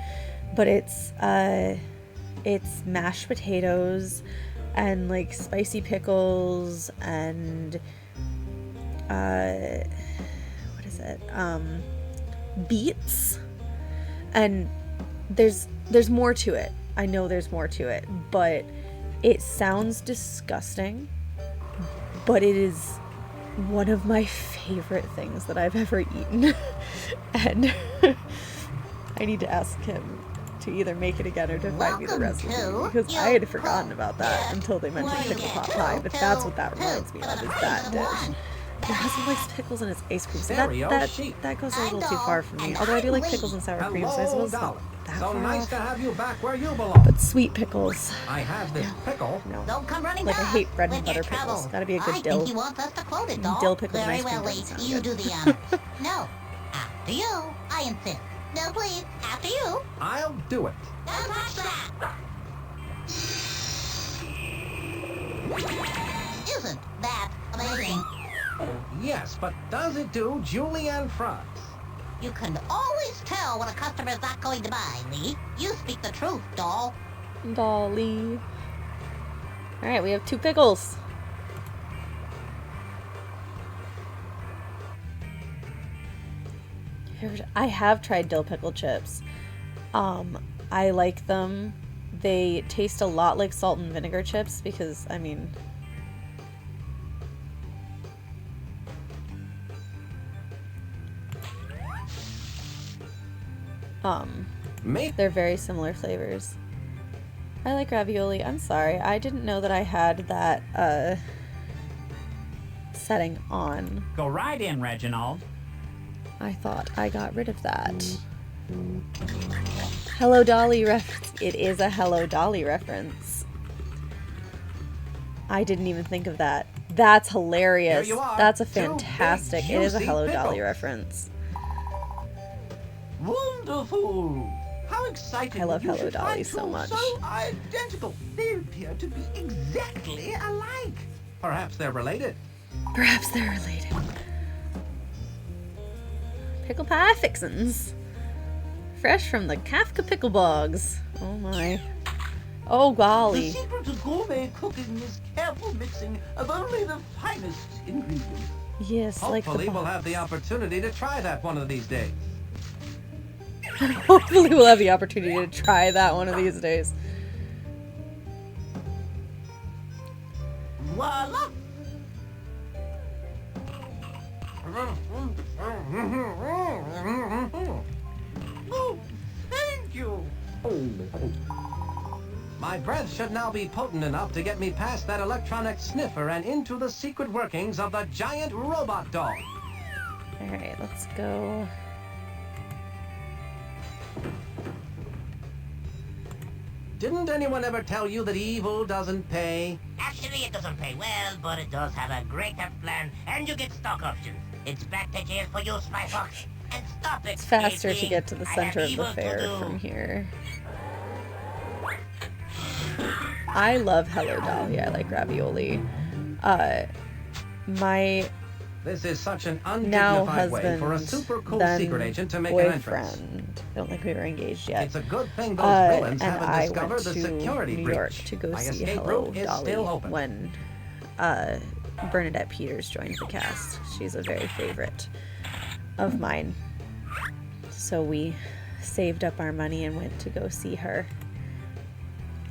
but it's mashed potatoes and like spicy pickles and what is it? Beets. And there's more to it. I know there's more to it, but it sounds disgusting, but it is one of my favorite things that I've ever eaten. And I need to ask him to either make it again or to find me the recipe, because I had forgotten about that until they mentioned pickle pot pie, but that's what that reminds me of, is that dish. My husband likes pickles in his ice cream, so that goes a little too far for me. Although I do like pickles and sour cream, so I suppose it's not that So far nice off. to have you back where you belong. But sweet pickles. I have this pickle. No. Don't come running Like, I back hate bread and with butter your trouble. pickles. Gotta be a good I dill. think he wants us to quote it, doll. Dill pickles and Very ice cream well, doesn't Lee. sound You good. do the honors. No. After you, I insist. No, please. After you. I'll do it. Don't touch that. Isn't that amazing? Yes, but does it do julienne fries? You can always tell when a customer's not going to buy, Lee. You speak the truth, doll. Dolly. Alright, we have 2 pickles. I have tried dill pickle chips. I like them. They taste a lot like salt and vinegar chips because, I mean... they're very similar flavors. I like ravioli. I'm sorry. I didn't know that I had that, setting on. Go right in, Reginald. I thought I got rid of that. Hello Dolly reference. It is a Hello Dolly reference. I didn't even think of that. That's hilarious. Here you are. That's a 2 fantastic. big, It is a juicy Hello Dolly pickles. reference. Wonderful! How exciting! I love that you Hello should Dolly find so two much. So identical. They appear to be exactly alike. Perhaps they're related. Perhaps they're related. Pickle pie fixins. Fresh from the Kafka pickle bogs. Oh my. Oh The golly. secret to gourmet cooking is careful mixing of only the finest ingredients. Yes, like the Hopefully we'll bogs. have the opportunity to try that one of these days. Hopefully we'll have the opportunity to try that one of these days. Voila! Oh, thank you. My breath should now be potent enough to get me past that electronic sniffer and into the secret workings of the giant robot dog. Alright, let's go. Didn't anyone ever tell you that evil doesn't pay? Actually, it doesn't pay well, but it does have a great plan, and you get stock options. It's back to jail for you, Spy Fox. And stop it. It's faster to Stacey. get to the I center have of the evil to fair do. from here. I love Hello Dolly. I like ravioli. My This is such an now undignified way for a husband, super cool then secret agent to make an entrance. boyfriend. I don't think we were engaged yet. It's a good thing those villains and haven't I discovered went the to security New York breach. to go My see escape Hello route is Dolly still open. when Bernadette Peters joined the cast. She's a very favorite of mine. So we saved up our money and went to go see her.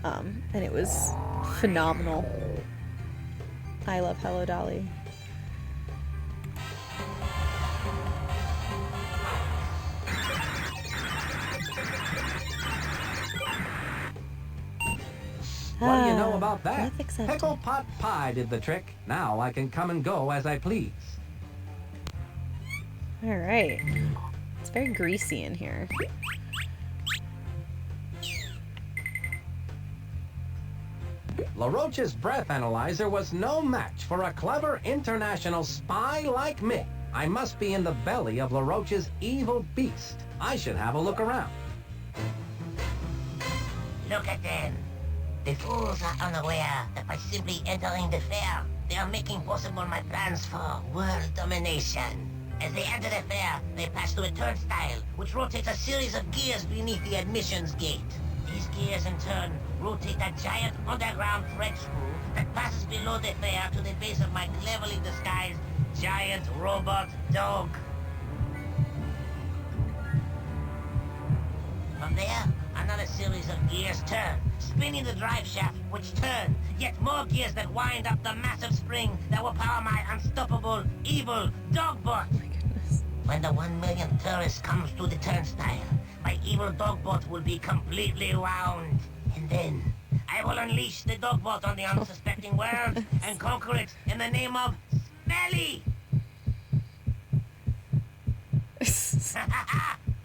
And it was phenomenal. I love Hello Dolly. What do you know about that? breath accepted. Pickle pot pie did the trick. Now I can come and go as I please. All right. It's very greasy in here. LaRoche's breath analyzer was no match for a clever international spy like me. I must be in the belly of LaRoche's evil beast. I should have a look around. Look at them. The fools are unaware that by simply entering the fair, they are making possible my plans for world domination. As they enter the fair, they pass through a turnstile, which rotates a series of gears beneath the admissions gate. These gears, in turn, rotate a giant underground thread screw that passes below the fair to the base of my cleverly disguised giant robot dog. From there, another series of gears turn, spinning the drive shaft, which turns. Yet more gears that wind up the massive spring that will power my unstoppable, evil dogbot. Oh my goodness. When the 1 millionth tourist comes to the turnstile, my evil dogbot will be completely wound. And then, I will unleash the dogbot on the unsuspecting world and conquer it in the name of Smelly!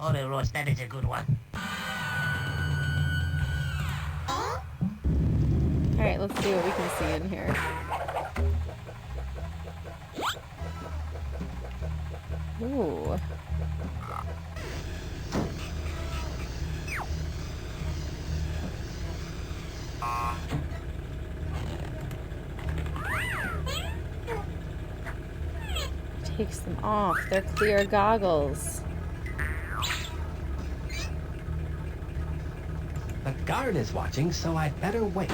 Oh, the roast, that is a good one. Alright, let's see what we can see in here. Ooh. Takes them off. They're clear goggles. The guard is watching, so I'd better wait.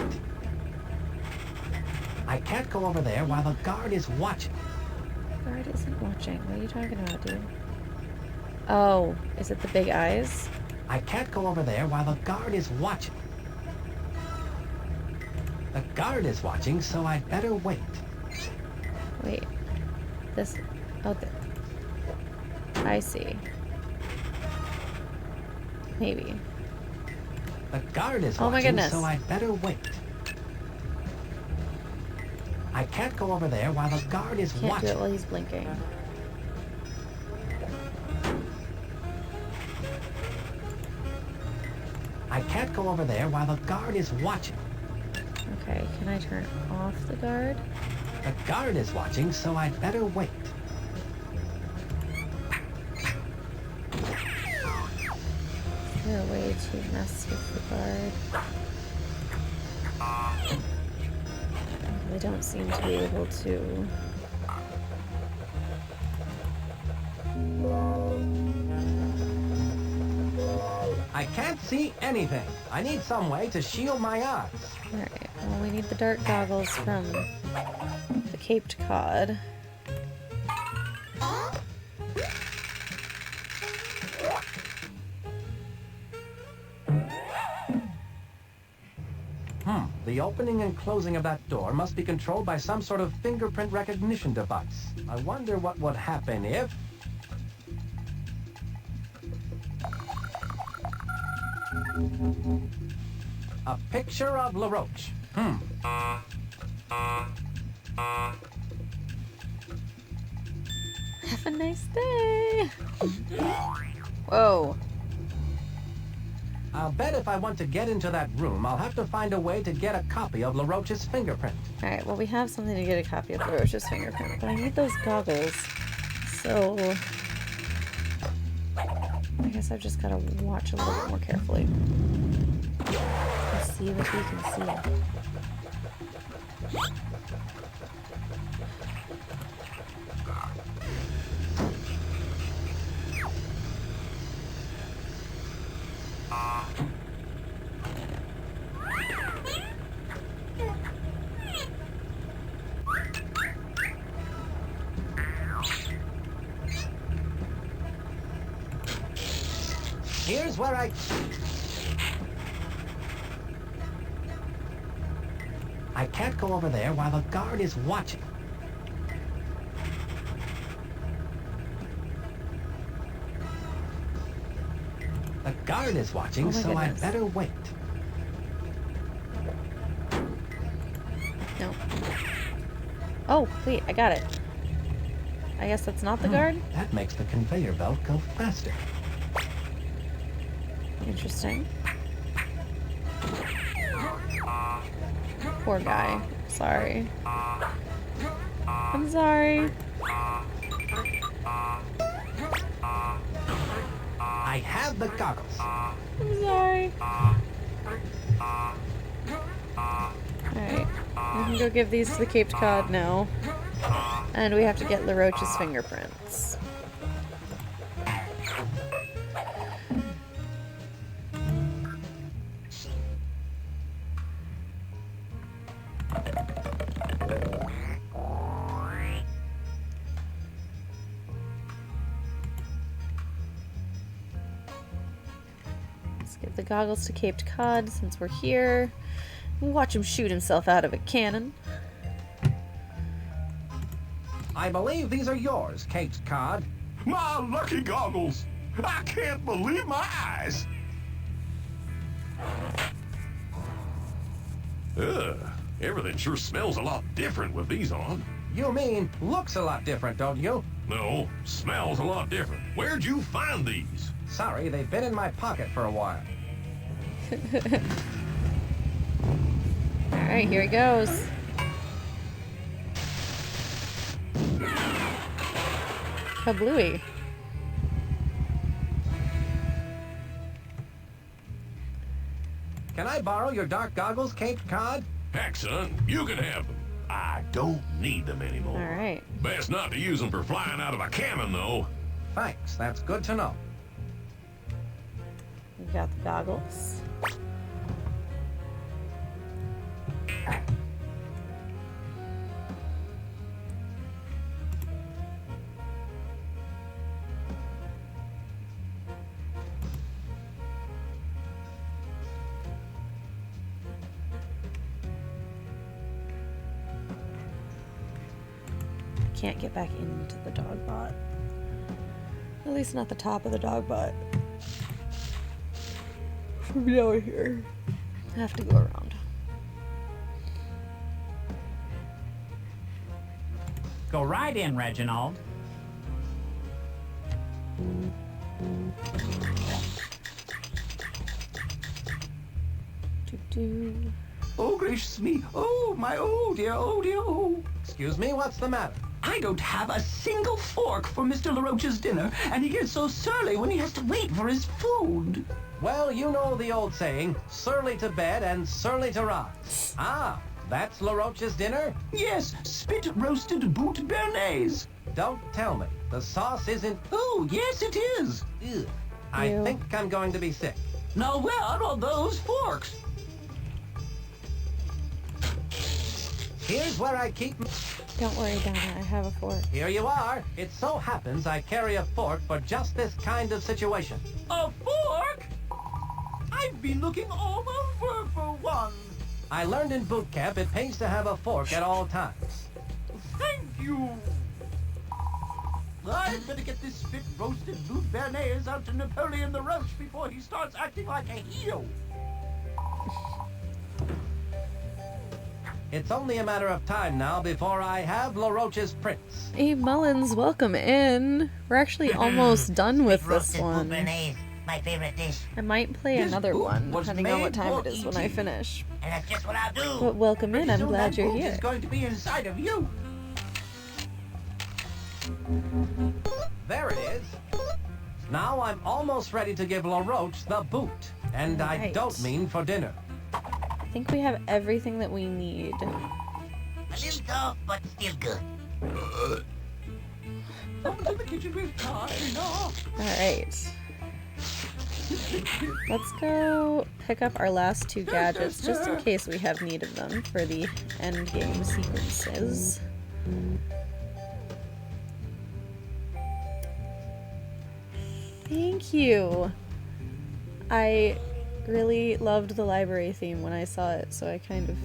I can't go over there while the guard is watching. Guard isn't watching. What are you talking about, dude? Oh, is it the big eyes? I can't go over there while the guard is watching. The guard is watching, so I'd better wait. Wait. This. Oh, I see. Maybe. The guard is Oh my watching, goodness. so I'd better wait. I can't go over there while the guard is Can't do watching. it while he's blinking. I can't go over there while the guard is watching. Okay, can I turn off the guard? The guard is watching, so I'd better wait. Is there a way to mess with the guard? They don't seem to be able to. I can't see anything. I need some way to shield my eyes. Alright, well, we need the dark goggles from the Caped Cod. The opening and closing of that door must be controlled by some sort of fingerprint recognition device. I wonder what would happen if... A picture of LaRoche. Have a nice day. Whoa. I'll bet if I want to get into that room, I'll have to find a way to get a copy of LaRoche's fingerprint. Alright, well we have something to get a copy of LaRoche's fingerprint, but I need those goggles. So... I guess I've just gotta watch a little bit more carefully. Let's see what we can see. Here's where I can't go over there while the guard is watching. The guard is watching, so I'd better wait. No. Oh, wait, I got it. I guess that's not the guard? That makes the conveyor belt go faster. Interesting. Poor guy. Sorry. I'm sorry. I have the goggles. I'm sorry. Alright. We can go give these to the Caped Cod now. And we have to get LaRoche's fingerprints. Let's give the goggles to Caped Cod since we're here. Watch him shoot himself out of a cannon. I believe these are yours, Caped Cod. My lucky goggles! I can't believe my eyes! Ugh, everything sure smells a lot different with these on. You mean looks a lot different, don't you? No, smells a lot different. Where'd you find these? Sorry, they've been in my pocket for a while. Alright, here he goes. Kablooey. Can I borrow your dark goggles, Caped Cod? Heck, son, you can have them. I don't need them anymore. Alright. Best not to use them for flying out of a cannon, though. Thanks, that's good to know. We got the goggles. Can't get back into the dog bot. At least not the top of the dog bot. From down here. I have to go around. Go right in, Reginald. Doo-doo. Oh, gracious me. Oh, my oh dear, oh dear, oh. Excuse me, what's the matter? I don't have a single fork for Mr. LaRoche's dinner, and he gets so surly when he has to wait for his food. Well, you know the old saying, surly to bed and surly to rise. Ah, that's LaRoche's dinner? Yes, spit roasted boot béarnaise. Don't tell me. The sauce isn't... Oh, yes it is. Ugh. I think I'm going to be sick. Now where are those forks? Here's where I keep... Don't worry, Donna. I have a fork. Here you are. It so happens I carry a fork for just this kind of situation. A fork? I've been looking all over for one. I learned in boot camp it pays to have a fork at all times. Thank you. I'd better get this spit roasted boot béarnaise out to Napoleon the Roach before he starts acting like a heel. It's only a matter of time now before I have LaRoche's prints. Abe Mullins, welcome in. We're actually almost done with this Roasted one. boot béarnaise, my favorite dish. I might play This another boot one, was depending on what made time for it is when I eating. finish. And that's just what I'll do. But welcome in, I'm Soon glad that you're boot here. is going to be inside of you. There it is. Now I'm almost ready to give LaRoche the boot. And I Right. don't mean for dinner. I think we have everything that we need. A little tough, but still good. Over to the kitchen with Tina. Alright. Let's go pick up our last two gadgets, just in case we have need of them for the end game sequences. Thank you! I really loved the library theme when I saw it, so I kind of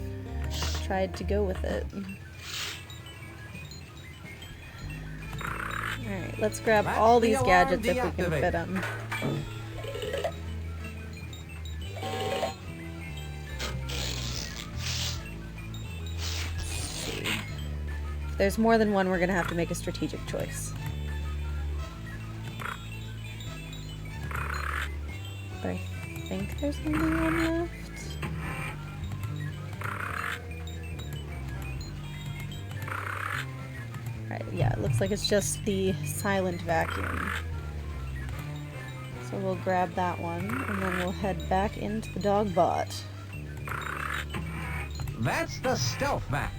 tried to go with it. Alright, let's grab That's all the these alarm gadgets if we can deactivate. fit them. If there's more than one, we're gonna have to make a strategic choice. But I think there's only one left. Right, yeah, it looks like it's just the silent vacuum. So we'll grab that one, and then we'll head back into the dog bot. That's the stealth vac.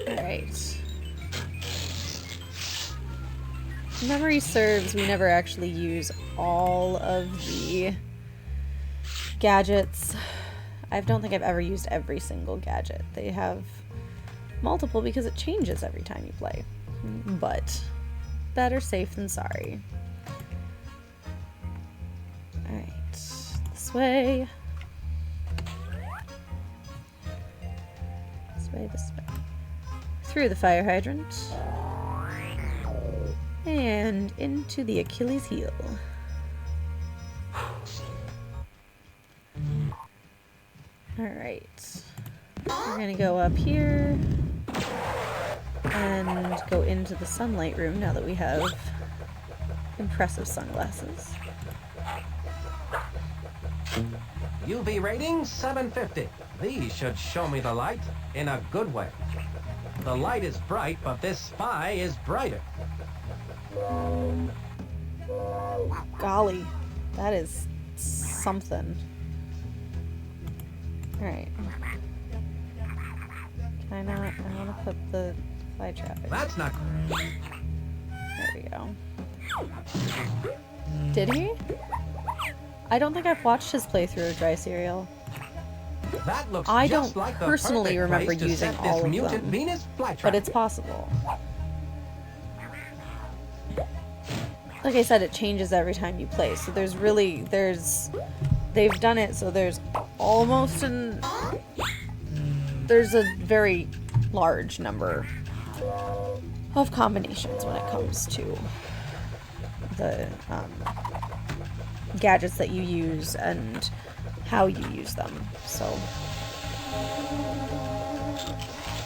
Alright. Memory serves, we never actually use all of the gadgets. I don't think I've ever used every single gadget. They have multiple because it changes every time you play. But better safe than sorry. Alright, this way. This way, this way. Through the fire hydrant. And into the Achilles heel. Alright. We're gonna go up here and go into the sunlight room now that we have impressive sunglasses. UV rating 750. These should show me the light in a good way. The light is bright, but this spy is brighter. Golly, that is something. Alright. Can I not? I want to put the fly trap in. That's not... There we go. Did he? I don't think I've watched his playthrough of Dry Cereal. That looks I just don't like the personally perfect remember place to using set this all of mutant them, Venus flytrap. but it's possible. Like I said, it changes every time you play, so there's they've done it so there's there's a very large number of combinations when it comes to the gadgets that you use and how you use them, so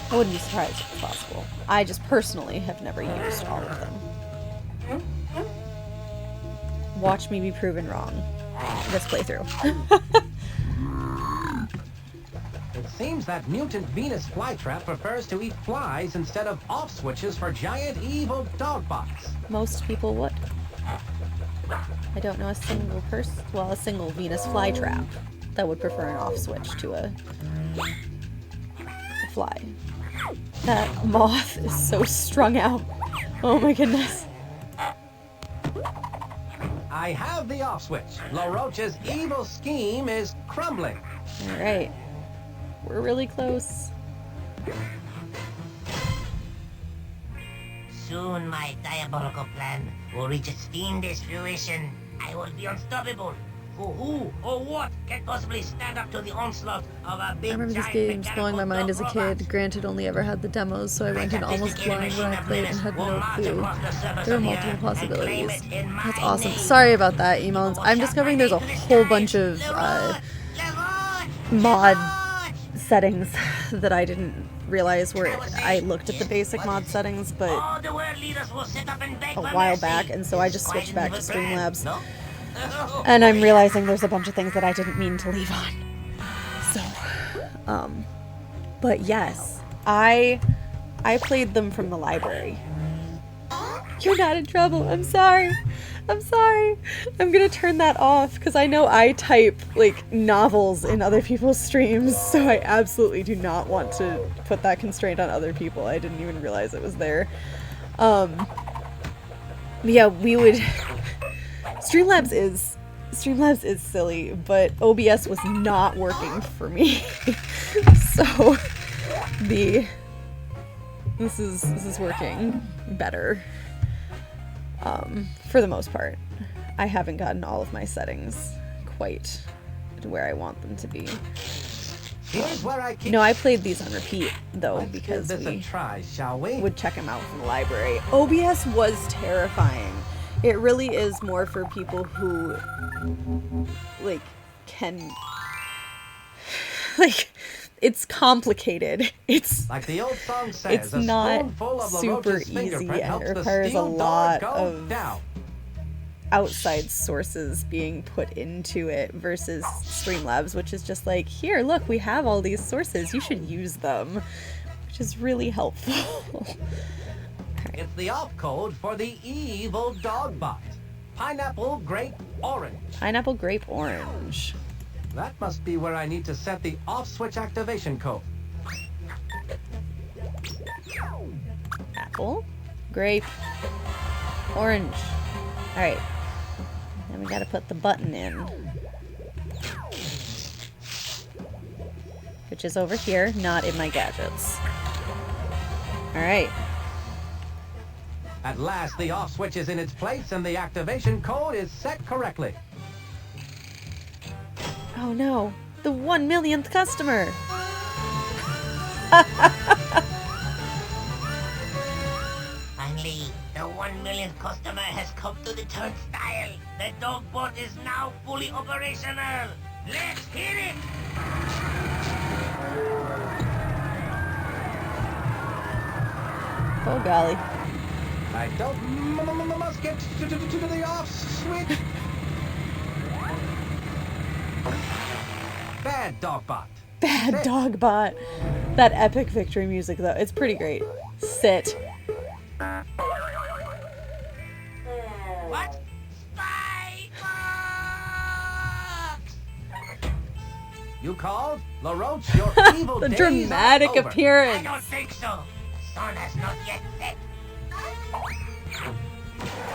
I wouldn't be surprised if it's possible. I just personally have never used all of them. Watch me be proven wrong this playthrough. It seems that mutant Venus flytrap prefers to eat flies instead of off switches for giant evil dog bots. Most people would. I don't know a single a single Venus flytrap that would prefer an off switch to a fly. That moth is so strung out. Oh my goodness. I have the off switch. LaRoche's evil scheme is crumbling. Alright. We're really close. Soon my diabolical plan will reach its fiendish fruition. I will be unstoppable. who or what can possibly stand up to the onslaught of a big I remember these giant games mechanical blowing my mind dog as a robot? kid. Granted, only ever had the demos, so I went in almost blind when I played and had no clue. There were multiple possibilities. That's awesome. Sorry about that, Emons. I'm discovering there's a whole bunch of mod settings that I didn't realize were. I looked at the basic mod settings, but a while back, and so I just switched back to Streamlabs. And I'm realizing there's a bunch of things that I didn't mean to leave on. So, but yes, I played them from the library. You're not in trouble. I'm sorry. I'm sorry. I'm gonna turn that off because I know I type like novels in other people's streams, so I absolutely do not want to put that constraint on other people. I didn't even realize it was there. Yeah, we would. Streamlabs is silly, but OBS was not working for me. So this is working better. For the most part. I haven't gotten all of my settings quite to where I want them to be. No, I played these on repeat though because we would check them out from the library. OBS was terrifying. It really is more for people who like can like it's complicated. It's like the old song says, it's not super easy and it requires a lot of outside sources being put into it versus Streamlabs, which is just like, here, look, we have all these sources, you should use them, which is really helpful. It's the off code for the evil dog bot. Pineapple grape orange. Pineapple grape orange. That must be where I need to set the off switch activation code. Apple, grape, orange. All right. Then we gotta put the button in, which is over here, not in my gadgets. All right. At last, the off switch is in its place and the activation code is set correctly. Oh no, the 1 millionth customer! Finally, the 1 millionth customer has come to the turnstile. The dog bot is now fully operational. Let's hit it! Oh golly. I don't must get to the off switch. Bad dog bot. Bad dog bot. That epic victory music though, it's pretty great. Sit. What? You called? LaRoche, your evil The days dramatic are over. appearance. I don't think so. Sun has not yet set.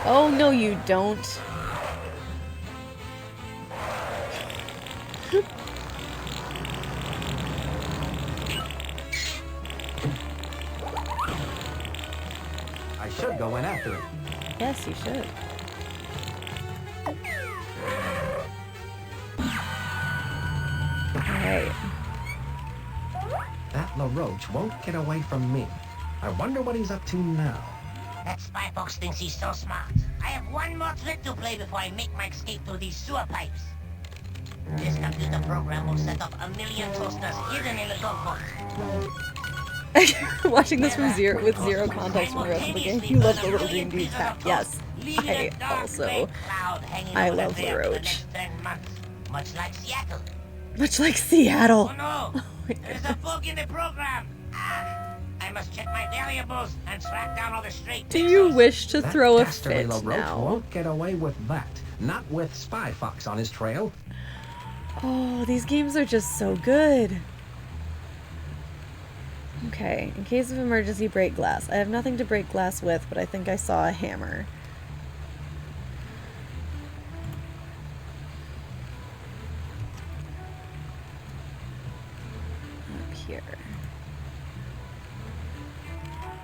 Oh no, you don't. I should go in after it. Yes, you should. Alright. That LaRoche won't get away from me. I wonder what he's up to now. That spy fox thinks he's so smart. I have one more trick to play before I make my escape through these sewer pipes. This computer program will set off 1 million toasters hidden in the dog box. Watching this from with zero context from the rest of the game. You love the little green dude's hat. Yes, I also. I love LaRoche. Much like Seattle. Much like Seattle. Oh no! There's a bug in the program. I must check my variables and track down all the straight. Do you wish to That throw a dastardly fit LaRoche now? won't get away with that. Not with Spy Fox on his trail. Oh, these games are just so good. Okay, in case of emergency, break glass. I have nothing to break glass with, but I think I saw a hammer. Up here.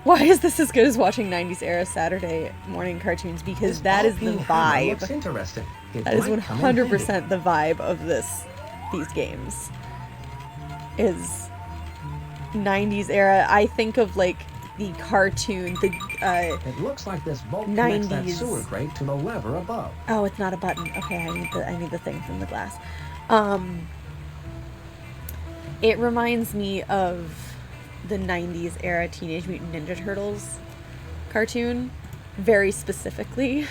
Why is this as good as watching 90s era Saturday morning cartoons? Because that is the vibe. Looks interesting. That is 100% the vibe of these games. Is 90s era. I think of like the cartoon, it looks like this bolt connects that sewer grate to the lever above. Oh, it's not a button. Okay, I need the thing from the glass. It reminds me of the 90s era Teenage Mutant Ninja Turtles cartoon, very specifically,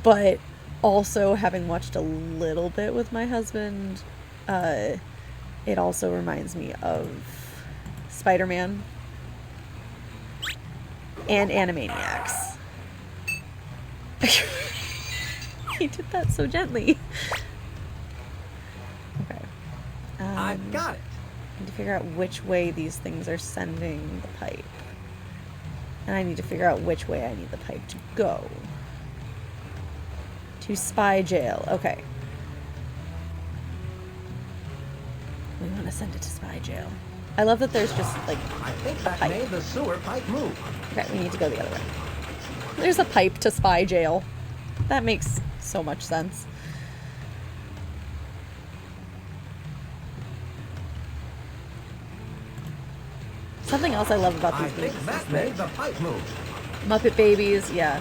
but also having watched a little bit with my husband, it also reminds me of Spider-Man and Animaniacs. He did that so gently. Okay. I've got it. I need to figure out which way these things are sending the pipe. And I need to figure out which way I need the pipe to go. To spy jail. Okay. We want to send it to spy jail. I love that there's just like I think that made the sewer pipe move. Okay, we need to go the other way. There's a pipe to spy jail. That makes so much sense. Something else I love about these games. That made the pipe move. Muppet Babies, yeah.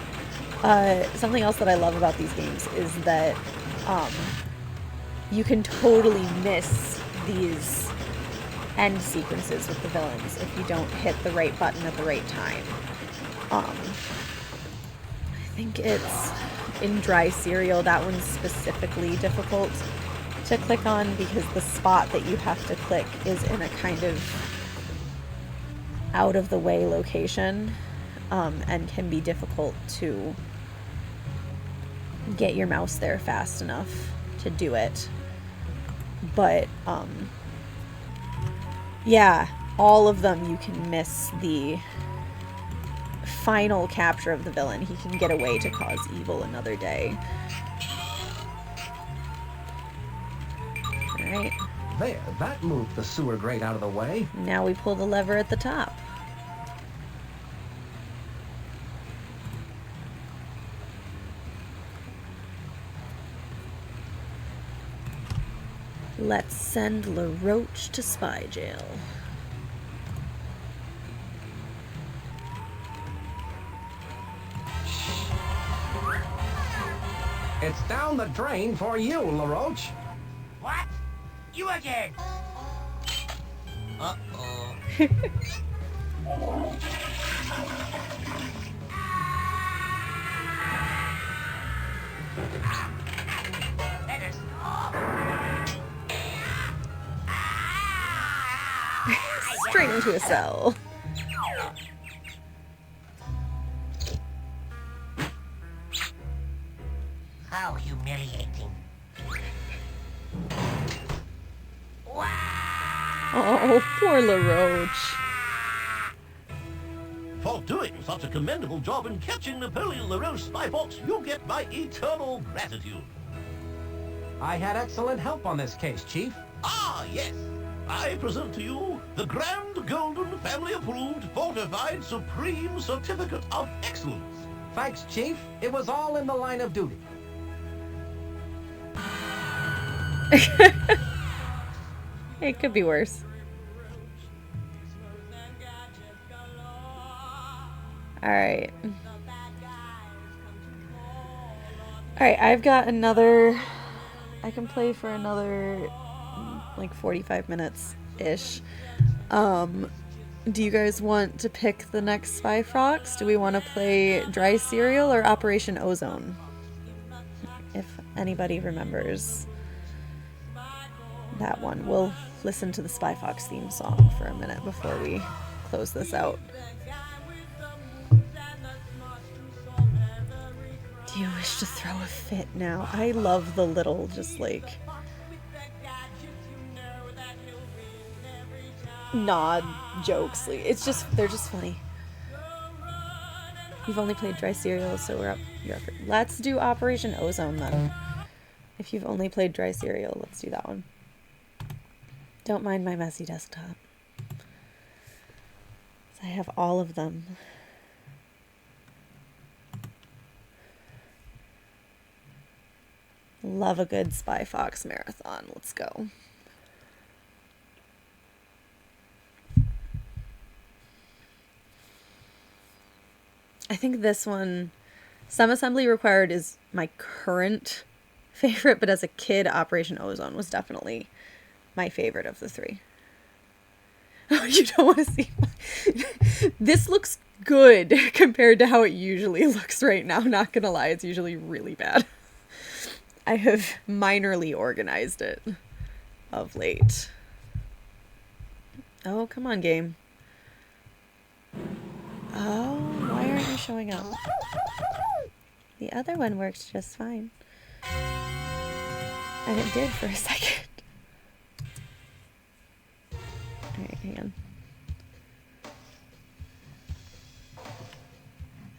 Something else that I love about these games is that you can totally miss these end sequences with the villains if you don't hit the right button at the right time. I think it's in Dry Cereal, that one's specifically difficult to click on because the spot that you have to click is in a kind of out of the way location, and can be difficult to get your mouse there fast enough to do it. But yeah, all of them you can miss the final capture of the villain. He can get away to cause evil another day. Alright. There, that moved the sewer grate out of the way. Now we pull the lever at the top. Let's send LaRoche to spy jail. It's down the drain for you, LaRoche. What? You again? Uh-oh. Better stop. Straight into a cell. How humiliating. Oh, poor LaRoche. For doing such a commendable job in catching Napoleon LaRoche Spy Fox, you get my eternal gratitude. I had excellent help on this case, Chief. Ah, yes. I present to you the Grand Golden Family Approved Fortified Supreme Certificate of Excellence. Thanks, Chief. It was all in the line of duty. It could be worse. Alright. Alright, I've got another... I can play for another, like, 45 minutes-ish. Do you guys want to pick the next Spy Fox? Do we want to play Dry Cereal or Operation Ozone? If anybody remembers that one. We'll listen to the Spy Fox theme song for a minute before we close this out. Do you wish to throw a fit now? I love the little, just like, nod jokes. Like, it's just, they're just funny. You've only played Dry Cereal, so you're up. Let's do Operation Ozone then. If you've only played Dry Cereal, let's do that one. Don't mind my messy desktop. I have all of them. Love a good Spy Fox marathon. Let's go. I think this one, Some Assembly Required, is my current favorite, but as a kid, Operation Ozone was definitely my favorite of the three. Oh, you don't want to see. This looks good compared to how it usually looks right now. Not gonna lie, it's usually really bad. I have minorly organized it of late. Oh, come on, game. Oh, why aren't you showing up? The other one worked just fine. And it did for a second. Alright, hang on.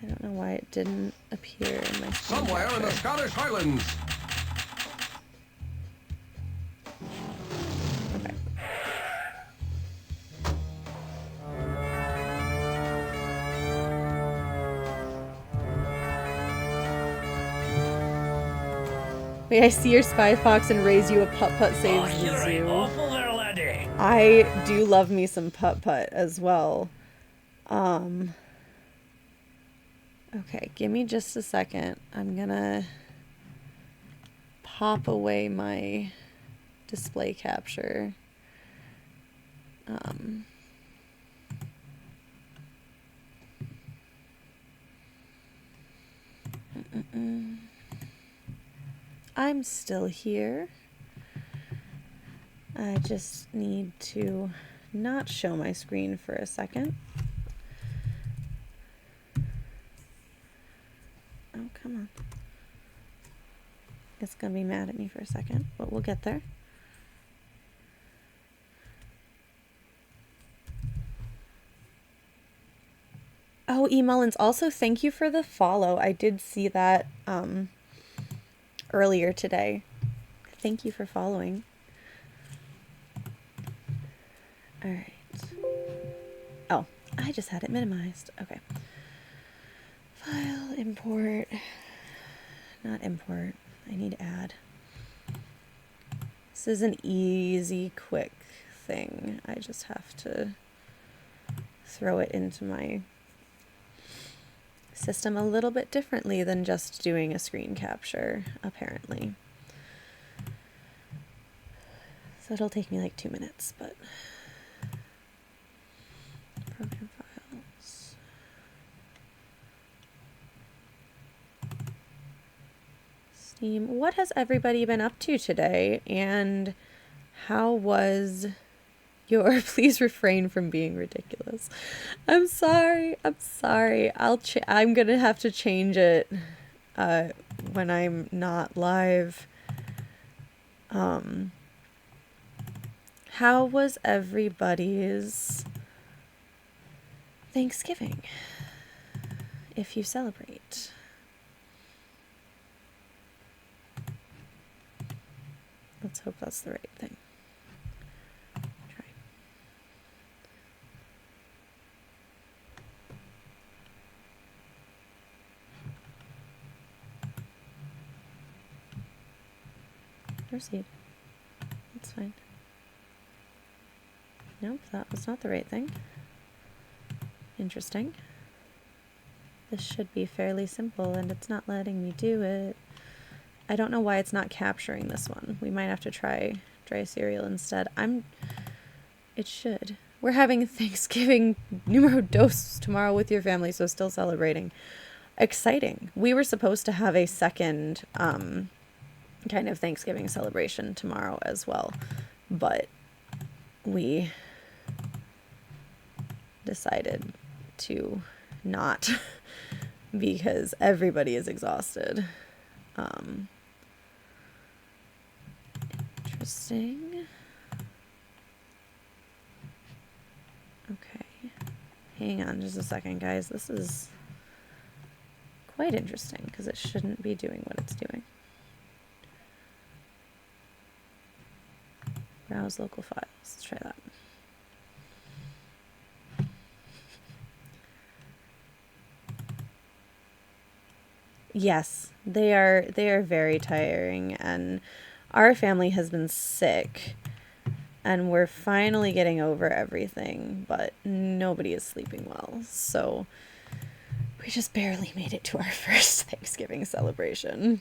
I don't know why it didn't appear in my screen Somewhere in the capture. Scottish Highlands. Okay. Wait, I see your Spy Fox and raise you a putt-putt saves the zoo. I do love me some putt-putt as well. Okay, give me just a second. I'm gonna pop away my display capture. I'm still here. I just need to not show my screen for a second. Oh, come on. It's gonna be mad at me for a second, but we'll get there. Oh, E. Mullins, also thank you for the follow. I did see that earlier today. Thank you for following. All right. Oh, I just had it minimized. Okay. File, import. Not import. I need add. This is an easy, quick thing. I just have to throw it into my system a little bit differently than just doing a screen capture, apparently. So it'll take me like 2 minutes, but program files. Steam. What has everybody been up to today? And how was your please refrain from being ridiculous? I'm sorry. I'm sorry. I'm going to have to change it when I'm not live. How was everybody's Thanksgiving, if you celebrate? Let's hope that's the right thing. Try. Proceed. That's fine. Nope, that was not the right thing. Interesting. This should be fairly simple, and it's not letting me do it. I don't know why it's not capturing this one. We might have to try dry cereal instead. It should. We're having Thanksgiving numero dos tomorrow with your family, so still celebrating. Exciting. We were supposed to have a second kind of Thanksgiving celebration tomorrow as well, but we decided to not because everybody is exhausted. Interesting. Okay. Hang on just a second, guys. This is quite interesting because it shouldn't be doing what it's doing. Browse local files. Let's try that. Yes, they are very tiring, and our family has been sick, and we're finally getting over everything, but nobody is sleeping well. So we just barely made it to our first Thanksgiving celebration.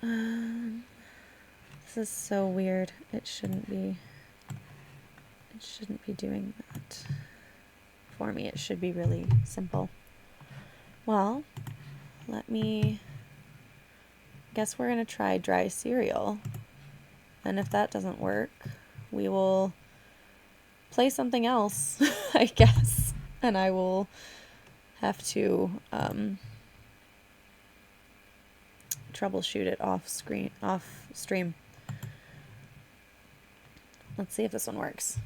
This is so weird. It shouldn't be doing that. For me, it should be really simple. Well, guess we're gonna try dry cereal. And if that doesn't work, we will play something else, I guess. And I will have to troubleshoot it off stream. Let's see if this one works.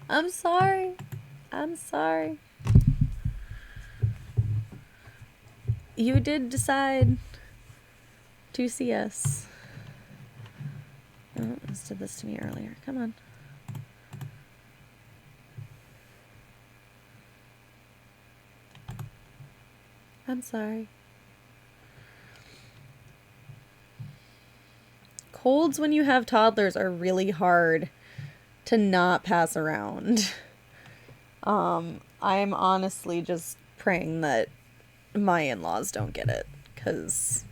I'm sorry. You did decide to see us. Oh, this did this to me earlier. Come on. I'm sorry. Colds when you have toddlers are really hard to not pass around. I'm honestly just praying that my in-laws don't get it, because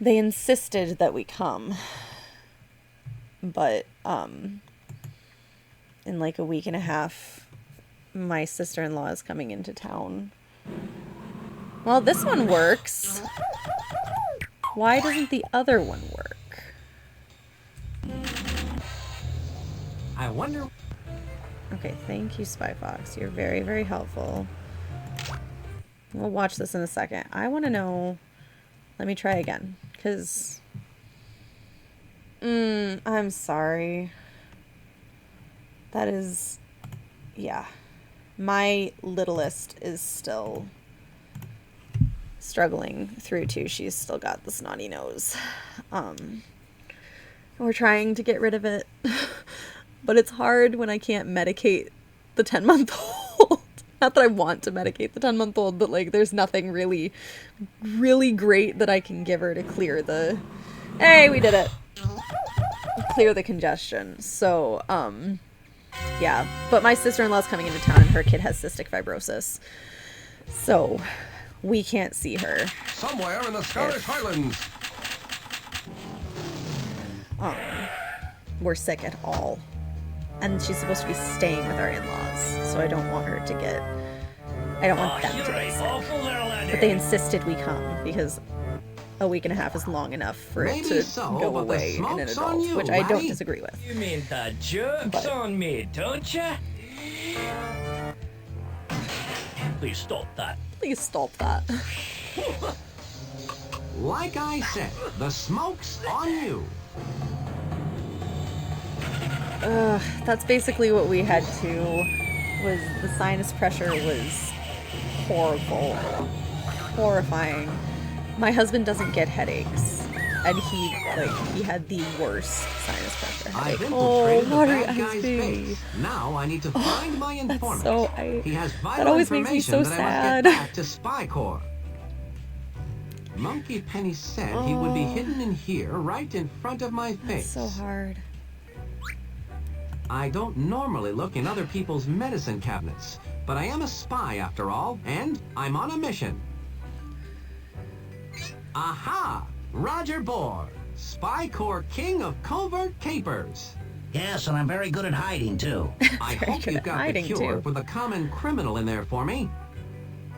they insisted that we come. But in like a week and a half, my sister-in-law is coming into town. Well, this one works. Why doesn't the other one work? I wonder... Okay, thank you, Spy Fox. You're very, very helpful. We'll watch this in a second. I want to know... Let me try again, because... I'm sorry. That is... Yeah. My littlest is still struggling through too. She's still got the snotty nose. We're trying to get rid of it. But it's hard when I can't medicate the 10-month-old. Not that I want to medicate the 10-month-old, but like there's nothing really, really great that I can give her to clear the... Hey, we did it! Clear the congestion. So, yeah. But my sister-in-law's coming into town and her kid has cystic fibrosis. So, we can't see her. Somewhere in the Scottish Highlands. We're sick at all. And she's supposed to be staying with our in-laws, so I don't want her to get... I don't want them to get sick. But they insisted we come, because a week and a half is long enough for it to go away in an adult, which I don't disagree with. You mean the joke's on me, don't you? Please stop that. Please stop that. Like I said, the smoke's on you. That's basically what we had to, was the sinus pressure was horrible, horrifying. My husband doesn't get headaches, and he had the worst sinus pressure headache. Oh, watery eyes, baby. Now I need to find my informant. He has vital that always makes me so information sad. that I must get back to Spy Corps. Monkey Penny said he would be hidden in here, right in front of my face. That's so hard. I don't normally look in other people's medicine cabinets, but I am a spy after all, and I'm on a mission. Aha! Roger Bohr, Spy Corps King of Covert Capers. Yes, and I'm very good at hiding, too. I hope you've got the cure for the common criminal in there for me.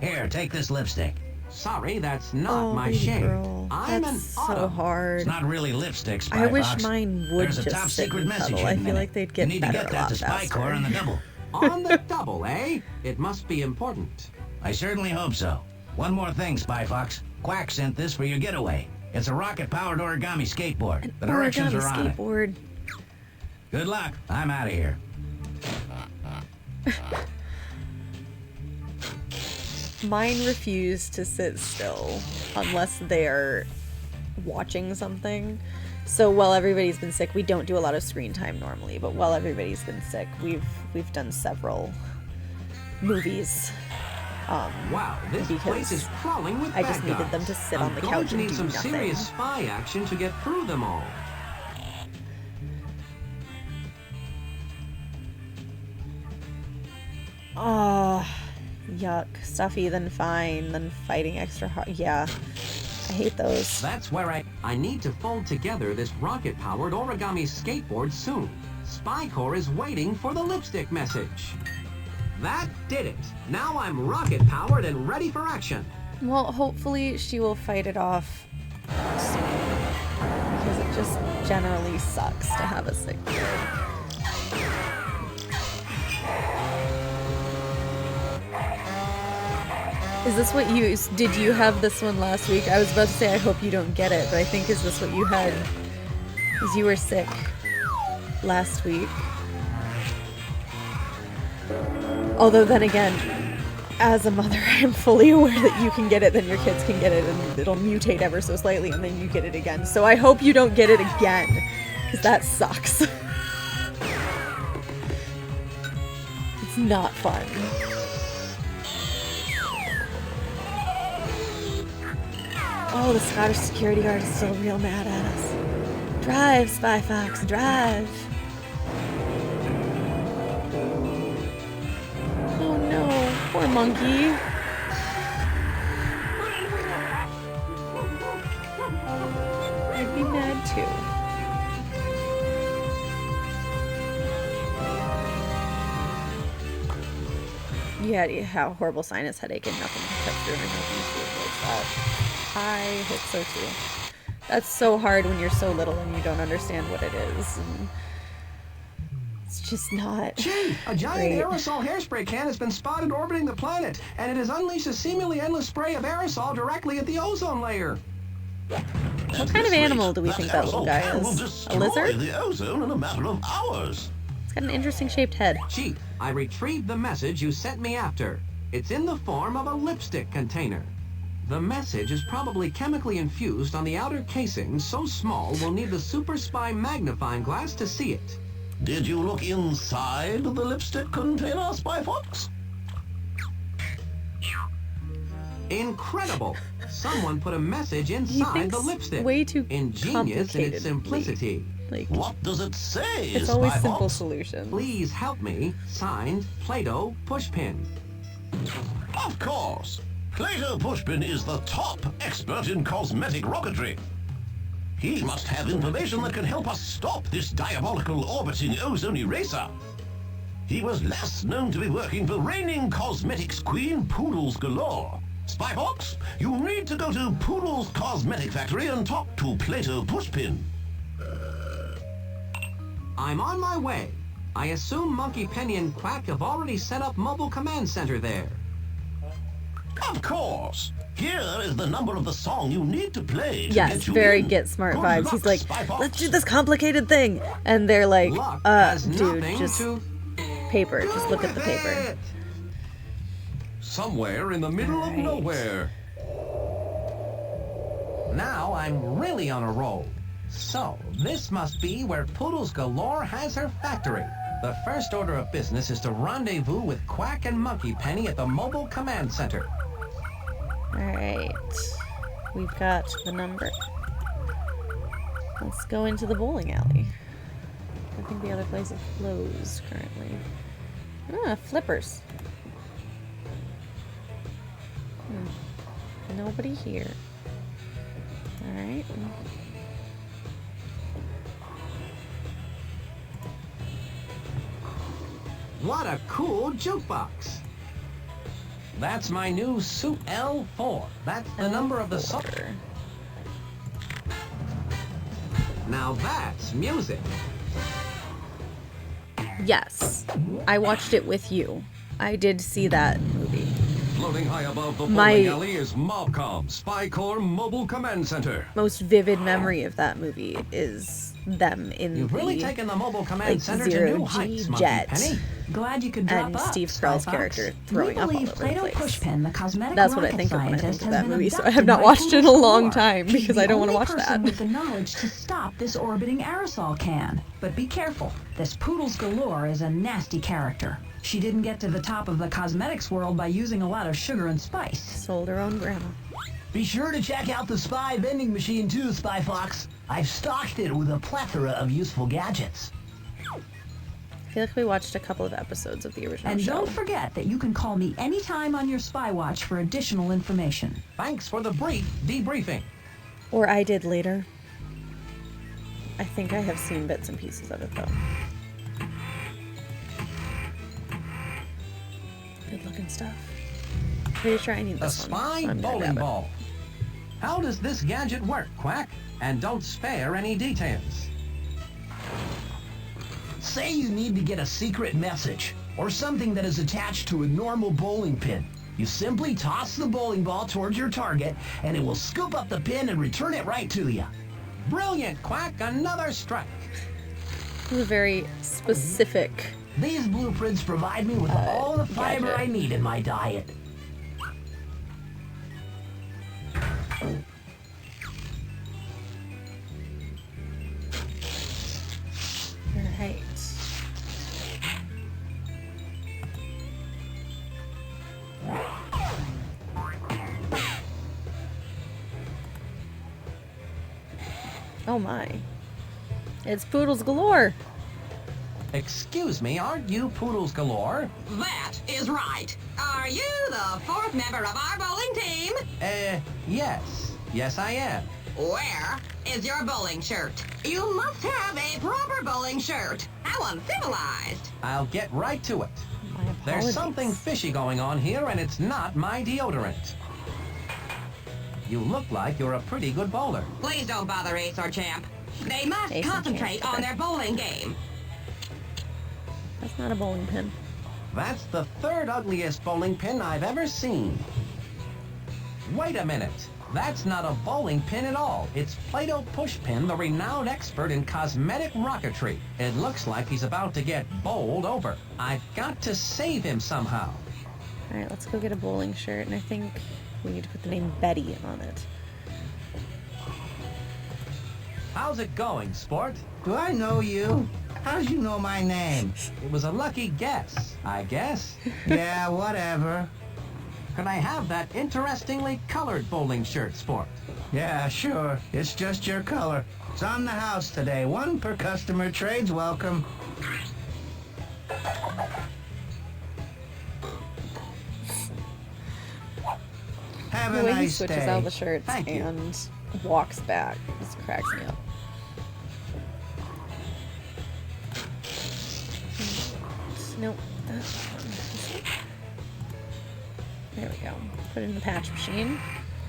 Here, take this lipstick. Sorry, that's not my shade. I'm an so hard. It's not really lipstick, Spy I wish Fox. mine would There's a just top sit secret and message cuddle. I hidden feel in like it. they'd get You need to better get a that lot to Spy faster. Corps on the double. On the double, eh? It must be important. I certainly hope so. One more thing, Spy Fox. Quack sent this for your getaway. It's a rocket-powered origami skateboard. The directions are on skateboard. it. Good luck. I'm out of here. Mine refuse to sit still unless they're watching something. So while everybody's been sick, we don't do a lot of screen time normally, but while everybody's been sick, we've done several movies. Wow, this place is crawling with I just bad needed guys. them to sit I'm on the going couch to and need do some nothing. serious spy action to get through them all. Oh, yuck. Stuffy, then fine, then fighting extra hard. Yeah, I hate those. That's where I need to fold together this rocket-powered origami skateboard soon. Spy Corps is waiting for the lipstick message. That did it. Now I'm rocket-powered and ready for action. Well, hopefully she will fight it off soon. Because it just generally sucks to have a sick kid. Is this what you... Did you have this one last week? I was about to say I hope you don't get it, but I think is this what you had? Because you were sick last week. Although then again, as a mother, I'm fully aware that you can get it, then your kids can get it, and it'll mutate ever so slightly, and then you get it again. So I hope you don't get it again, because that sucks. It's not fun. Oh, the Scottish security guard is still real mad at us. Drive, Spy Fox, drive! Oh no, poor monkey. I'd be mad too. You had a horrible sinus headache and nothing kept through and nothing like that. I hope so too. That's so hard when you're so little and you don't understand what it is. And it's just not. Gee, a giant great. aerosol hairspray can has been spotted orbiting the planet, and it has unleashed a seemingly endless spray of aerosol directly at the ozone layer. What kind of animal do we think that little guy is? A lizard? The ozone in a matter of hours. It's got an interesting shaped head. Chief, I retrieved the message you sent me after. It's in the form of a lipstick container. The message is probably chemically infused on the outer casing, so small we'll need the super spy magnifying glass to see it. Did you look inside the lipstick container, Spy Fox? Incredible! Someone put a message inside the lipstick. Way too ingenious in its simplicity. Like, what does it say? It's always simple solutions. Please help me. Signed, Play-Doh Pushpin. Of course. Plato Pushpin is the top expert in cosmetic rocketry. He must have information that can help us stop this diabolical orbiting ozone eraser. He was last known to be working for reigning cosmetics queen Poodles Galore. Spy Fox, you need to go to Poodle's Cosmetic Factory and talk to Plato Pushpin. I'm on my way. I assume Monkey Penny and Quack have already set up mobile command center there. Of course. Here is the number of the song you need to play to yes, get you very in. Get Smart Good vibes. luck, He's like, Spy Fox. let's do this complicated thing. And they're like, dude, just paper. Just look at the paper. Somewhere in the middle of nowhere. Now I'm really on a roll. So, this must be where Poodles Galore has her factory. The first order of business is to rendezvous with Quack and Monkey Penny at the mobile command center. Alright. We've got the number. Let's go into the bowling alley. I think the other place is closed currently. Ah, flippers. Nobody here. Alright. What a cool jukebox! That's my new Suit L4. That's the number of the song. Now that's music. Yes. I watched it with you. I did see that movie. Floating high above the My- bowling alley is Mobcom, Spy Corps Mobile Command Center. Most vivid memory of that movie is them in You've really the taken the mobile command center to zero new G heights, Monkey jet. Penny. Glad you could drop And up, Steve Spy Carell's Fox. character throwing We up all believe over the Plato place. Pushpin, the cosmetic That's what I rocket think of when I think scientist, of has that been movie, so I abducted have not by watched it in a Poodle's long Galore. time She's because the I don't want to only watch person that. with the knowledge to stop this orbiting aerosol can. But be careful. This Poodle's Galore is a nasty character. She didn't get to the top of the cosmetics world by using a lot of sugar and spice. Sold her own grandma. Be sure to check out the Spy vending machine too, Spy Fox. I've stocked it with a plethora of useful gadgets. I feel like we watched a couple of episodes of the original And show. don't forget that you can call me anytime on your Spy Watch for additional information. Thanks for the brief debriefing. Or I did later. I think I have seen bits and pieces of it, though. Good looking stuff. Pretty sure I need A this one. spy I'm gonna bowling grab it. ball. How does this gadget work, Quack? And don't spare any details. Say you need to get a secret message or something that is attached to a normal bowling pin. You simply toss the bowling ball towards your target and it will scoop up the pin and return it right to you. Brilliant, Quack. Another strike. This is a very specific. These blueprints provide me with all the fiber gadget. I need in my diet. Alright. Oh my. It's Poodles galore. Excuse me, aren't you Poodles Galore? That is right. Are you the fourth member of our bowling team? Yes. Yes, I am. Where is your bowling shirt? You must have a proper bowling shirt. How uncivilized. I'll get right to it. My apologies. There's something fishy going on here, and it's not my deodorant. You look like you're a pretty good bowler. Please don't bother Ace or Champ. They must Ace and concentrate Champ, on okay. their bowling game. That's not a bowling pin. That's the third ugliest bowling pin I've ever seen. Wait a minute. That's not a bowling pin at all. It's Plato Pushpin, the renowned expert in cosmetic rocketry. It looks like he's about to get bowled over. I've got to save him somehow. Alright, let's go get a bowling shirt, and I think we need to put the name Betty on it. How's it going, sport? Do I know you? How'd you know my name? It was a lucky guess, I guess. Yeah, whatever. Can I have that interestingly colored bowling shirt, sport? Yeah, sure. It's just your color. It's on the house today. One per customer. Trade's welcome. Have The a way he nice switches day. out the shirts Thank you. and walks back just cracks me up. Nope. That's not one. There we go. Put it in the patch machine.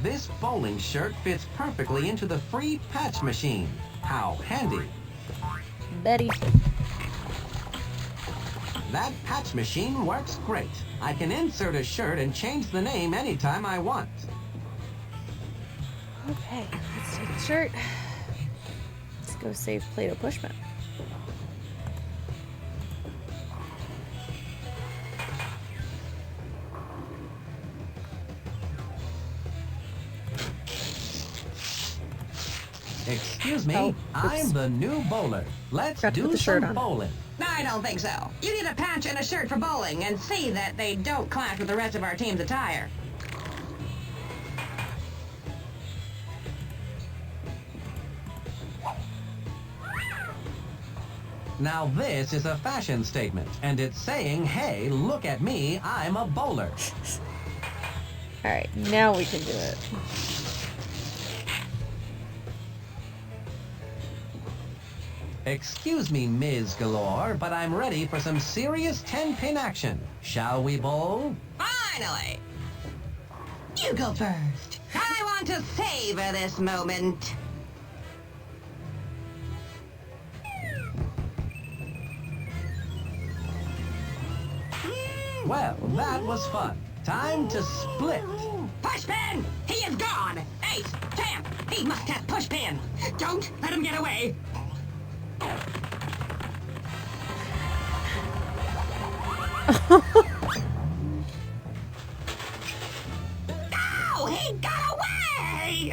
This bowling shirt fits perfectly into the free patch machine. How handy. Betty. That patch machine works great. I can insert a shirt and change the name anytime I want. Okay, let's take the shirt. Let's go save Plato Pushpin. Excuse me, Oh, oops. I'm the new bowler. Let's Forgot to put do the shirt some on. bowling. I don't think so. You need a patch and a shirt for bowling and see that they don't clash with the rest of our team's attire. Now this is a fashion statement, and it's saying, hey, look at me, I'm a bowler. Alright, now we can do it. Excuse me, Ms. Galore, but I'm ready for some serious 10-pin action. Shall we bowl? Finally! You go first. I want to savor this moment. Well, that was fun. Time to split. Pushpin! He is gone! Ace! Champ! He must have Pushpin! Don't let him get away! Oh, he got away!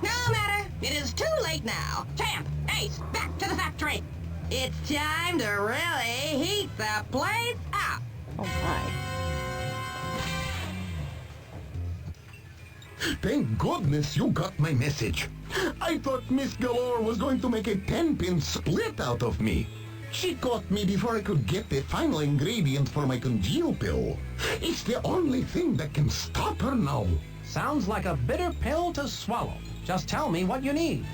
No matter. It is too late now. Champ, Ace, back to the factory. It's time to really heat the place up. Oh my. Thank goodness you got my message. I thought Miss Galore was going to make a 10-pin split out of me. She caught me before I could get the final ingredient for my congeal pill. It's the only thing that can stop her now. Sounds like a bitter pill to swallow. Just tell me what you need.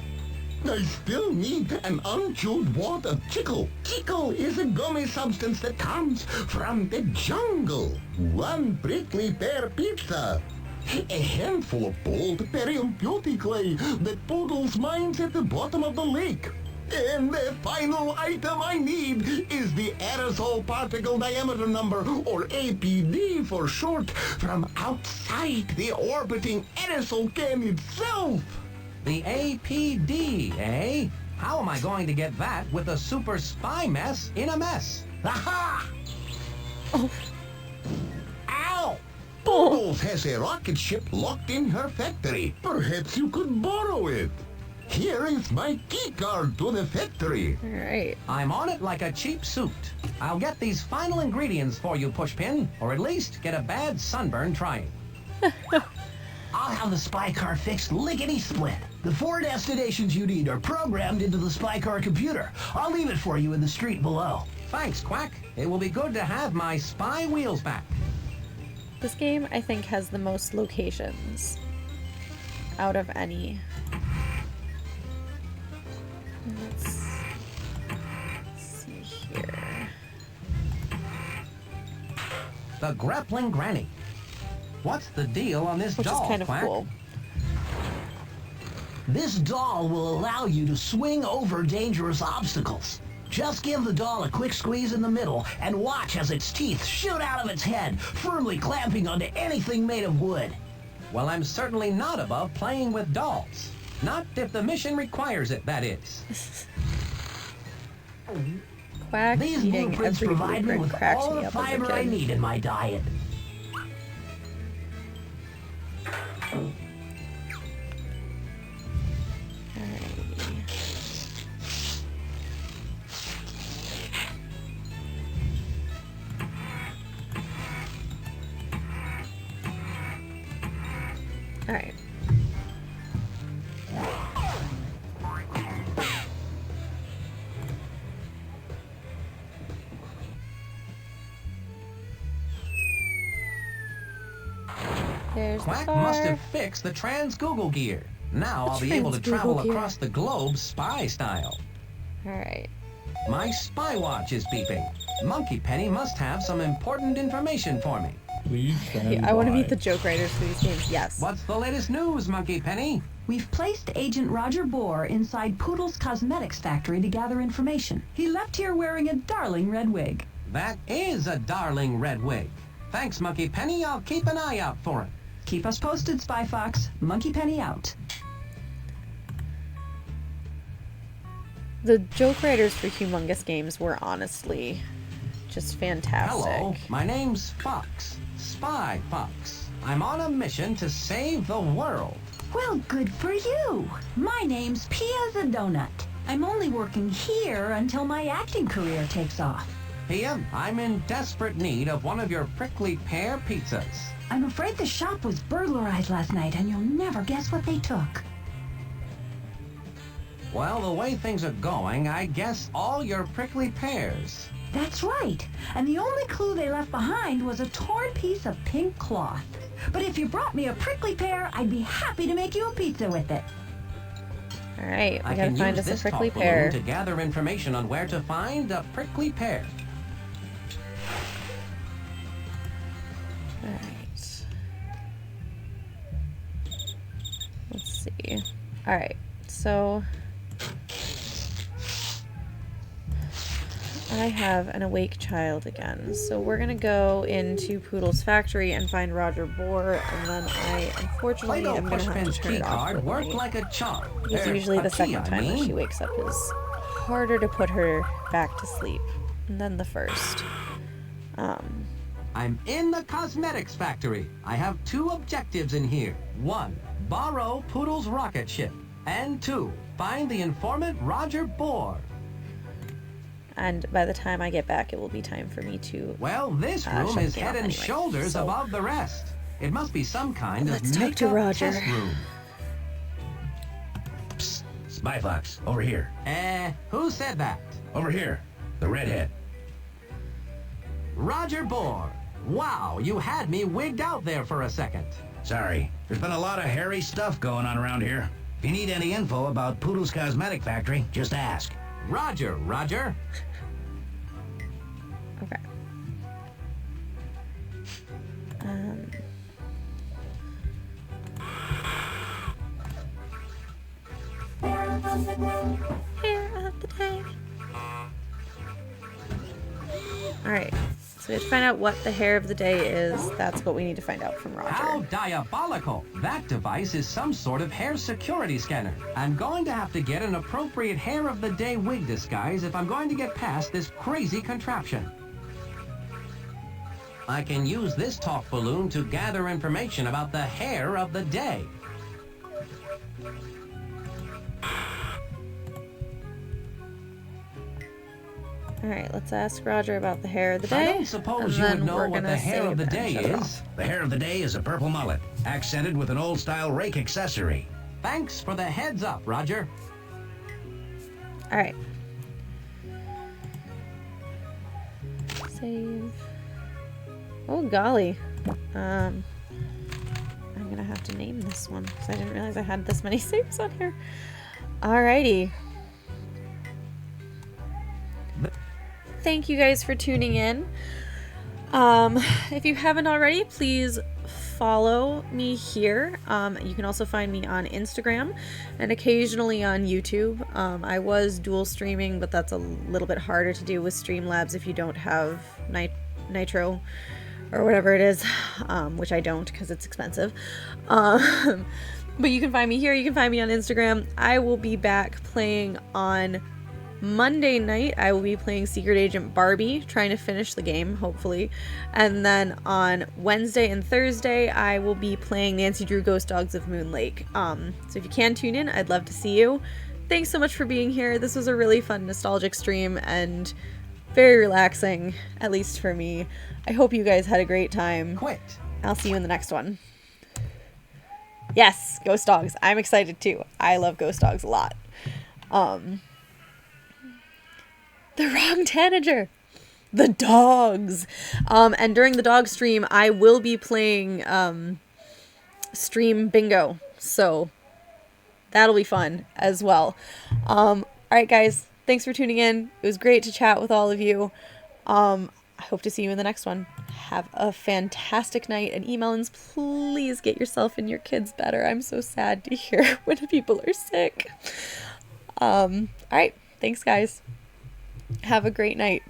I still need an unchewed wad of chicle. Chicle is a gummy substance that comes from the jungle. 1 prickly pear pizza. A handful of bold perium beauty clay that Poodle's mines at the bottom of the lake. And the final item I need is the aerosol particle diameter number, or APD for short, from outside the orbiting aerosol can itself. The APD, eh? How am I going to get that with a super spy mess in a mess? Aha! Oh. Ow! Poodles has a rocket ship locked in her factory. Perhaps you could borrow it. Here is my key card to the factory. All right. I'm on it like a cheap suit. I'll get these final ingredients for you, Pushpin, or at least get a bad sunburn trying. I'll have the spy car fixed lickety-split. The 4 destinations you need are programmed into the spy car computer. I'll leave it for you in the street below. Thanks, Quack. It will be good to have my spy wheels back. This game, I think, has the most locations out of any. Let's see here. The Grappling Granny. What's the deal on this Which doll, is kind of Quack? cool. This doll will allow you to swing over dangerous obstacles. Just give the doll a quick squeeze in the middle and watch as its teeth shoot out of its head, firmly clamping onto anything made of wood. Well, I'm certainly not above playing with dolls. Not if the mission requires it, that is. Quack These eating blueprints every provide me blueprint with cracks all me the up as a fiber I kid. need in my diet. All right. There's the Quack car. must have fixed the trans-Google gear. Now I'll be able to Trans-Google travel gear. across the globe spy style. All right. My spy watch is beeping. Monkey Penny must have some important information for me. Please stand I want to by. meet the joke writers for these games. Yes. What's the latest news, Monkey Penny? We've placed Agent Roger Bohr inside Poodle's cosmetics factory to gather information. He left here wearing a darling red wig. That is a darling red wig. Thanks, Monkey Penny. I'll keep an eye out for it. Keep us posted, Spy Fox. Monkey Penny out. The joke writers for Humongous Games were honestly just fantastic. Hello, my name's Fox. Spy Fox. I'm on a mission to save the world. Well, good for you. My name's Pious the Donut. I'm only working here until my acting career takes off. Pia, I'm in desperate need of one of your prickly pear pizzas. I'm afraid the shop was burglarized last night, and you'll never guess what they took. Well, the way things are going, I guess all your prickly pears. That's right. And the only clue they left behind was a torn piece of pink cloth. But if you brought me a prickly pear, I'd be happy to make you a pizza with it. All right, we I gotta can find use us a this prickly talk pear. balloon to gather information on where to find a prickly pear. All right. Let's see. All right, so I have an awake child again. So we're gonna go into Poodle's factory and find Roger Bohr, and then I unfortunately Play-Doh am gonna have to Pushpin's turn key it off for card the worked night. like a charm. Because usually A the key, second I time that mean. she wakes up is harder to put her back to sleep than the first. I'm in the cosmetics factory. I have 2 objectives in here. 1, borrow Poodle's rocket ship. And 2, find the informant Roger Bohr. And by the time I get back, it will be time for me to... Well, this room shut is the game head off and anyway, shoulders so above the rest. It must be some kind let's of talk to makeup Roger. test room. Psst, Spy Fox, over here. Who said that? Over here, the redhead. Roger Bohr. Wow, you had me wigged out there for a second. Sorry, there's been a lot of hairy stuff going on around here. If you need any info about Poodle's Cosmetic Factory, just ask. Roger, Roger. Okay. Hair of the day. Alright, so we have to find out what the hair of the day is. That's what we need to find out from Roger. How diabolical! That device is some sort of hair security scanner. I'm going to have to get an appropriate hair of the day wig disguise if I'm going to get past this crazy contraption. I can use this talk balloon to gather information about the hair of the day. Alright, let's ask Roger about the hair of the day. I don't suppose and you would then know we're what the gonna hair of the save day and shut it is. off. The hair of the day is a purple mullet, accented with an old-style rake accessory. Thanks for the heads up, Roger. Alright. Save. Oh, golly. I'm gonna have to name this one because I didn't realize I had this many saves on here. Alrighty. Thank you guys for tuning in. If you haven't already, please follow me here. You can also find me on Instagram and occasionally on YouTube. I was dual streaming, but that's a little bit harder to do with Streamlabs if you don't have Nitro or whatever it is, which I don't because it's expensive. But you can find me here. You can find me on Instagram. I will be back playing on Monday night. I will be playing Secret Agent Barbie, trying to finish the game, hopefully. And then on Wednesday and Thursday, I will be playing Nancy Drew Ghost Dogs of Moon Lake. So if you can tune in, I'd love to see you. Thanks so much for being here. This was a really fun, nostalgic stream and very relaxing, at least for me. I hope you guys had a great time. Quit. I'll see you in the next one. Yes, Ghost Dogs. I'm excited too. I love Ghost Dogs a lot. The wrong tanager. The dogs. And during the dog stream, I will be playing stream bingo. So that'll be fun as well. Alright guys, thanks for tuning in. It was great to chat with all of you. I hope to see you in the next one. Have a fantastic night. And emailins, please get yourself and your kids better. I'm so sad to hear when people are sick. Alright, thanks guys. Have a great night.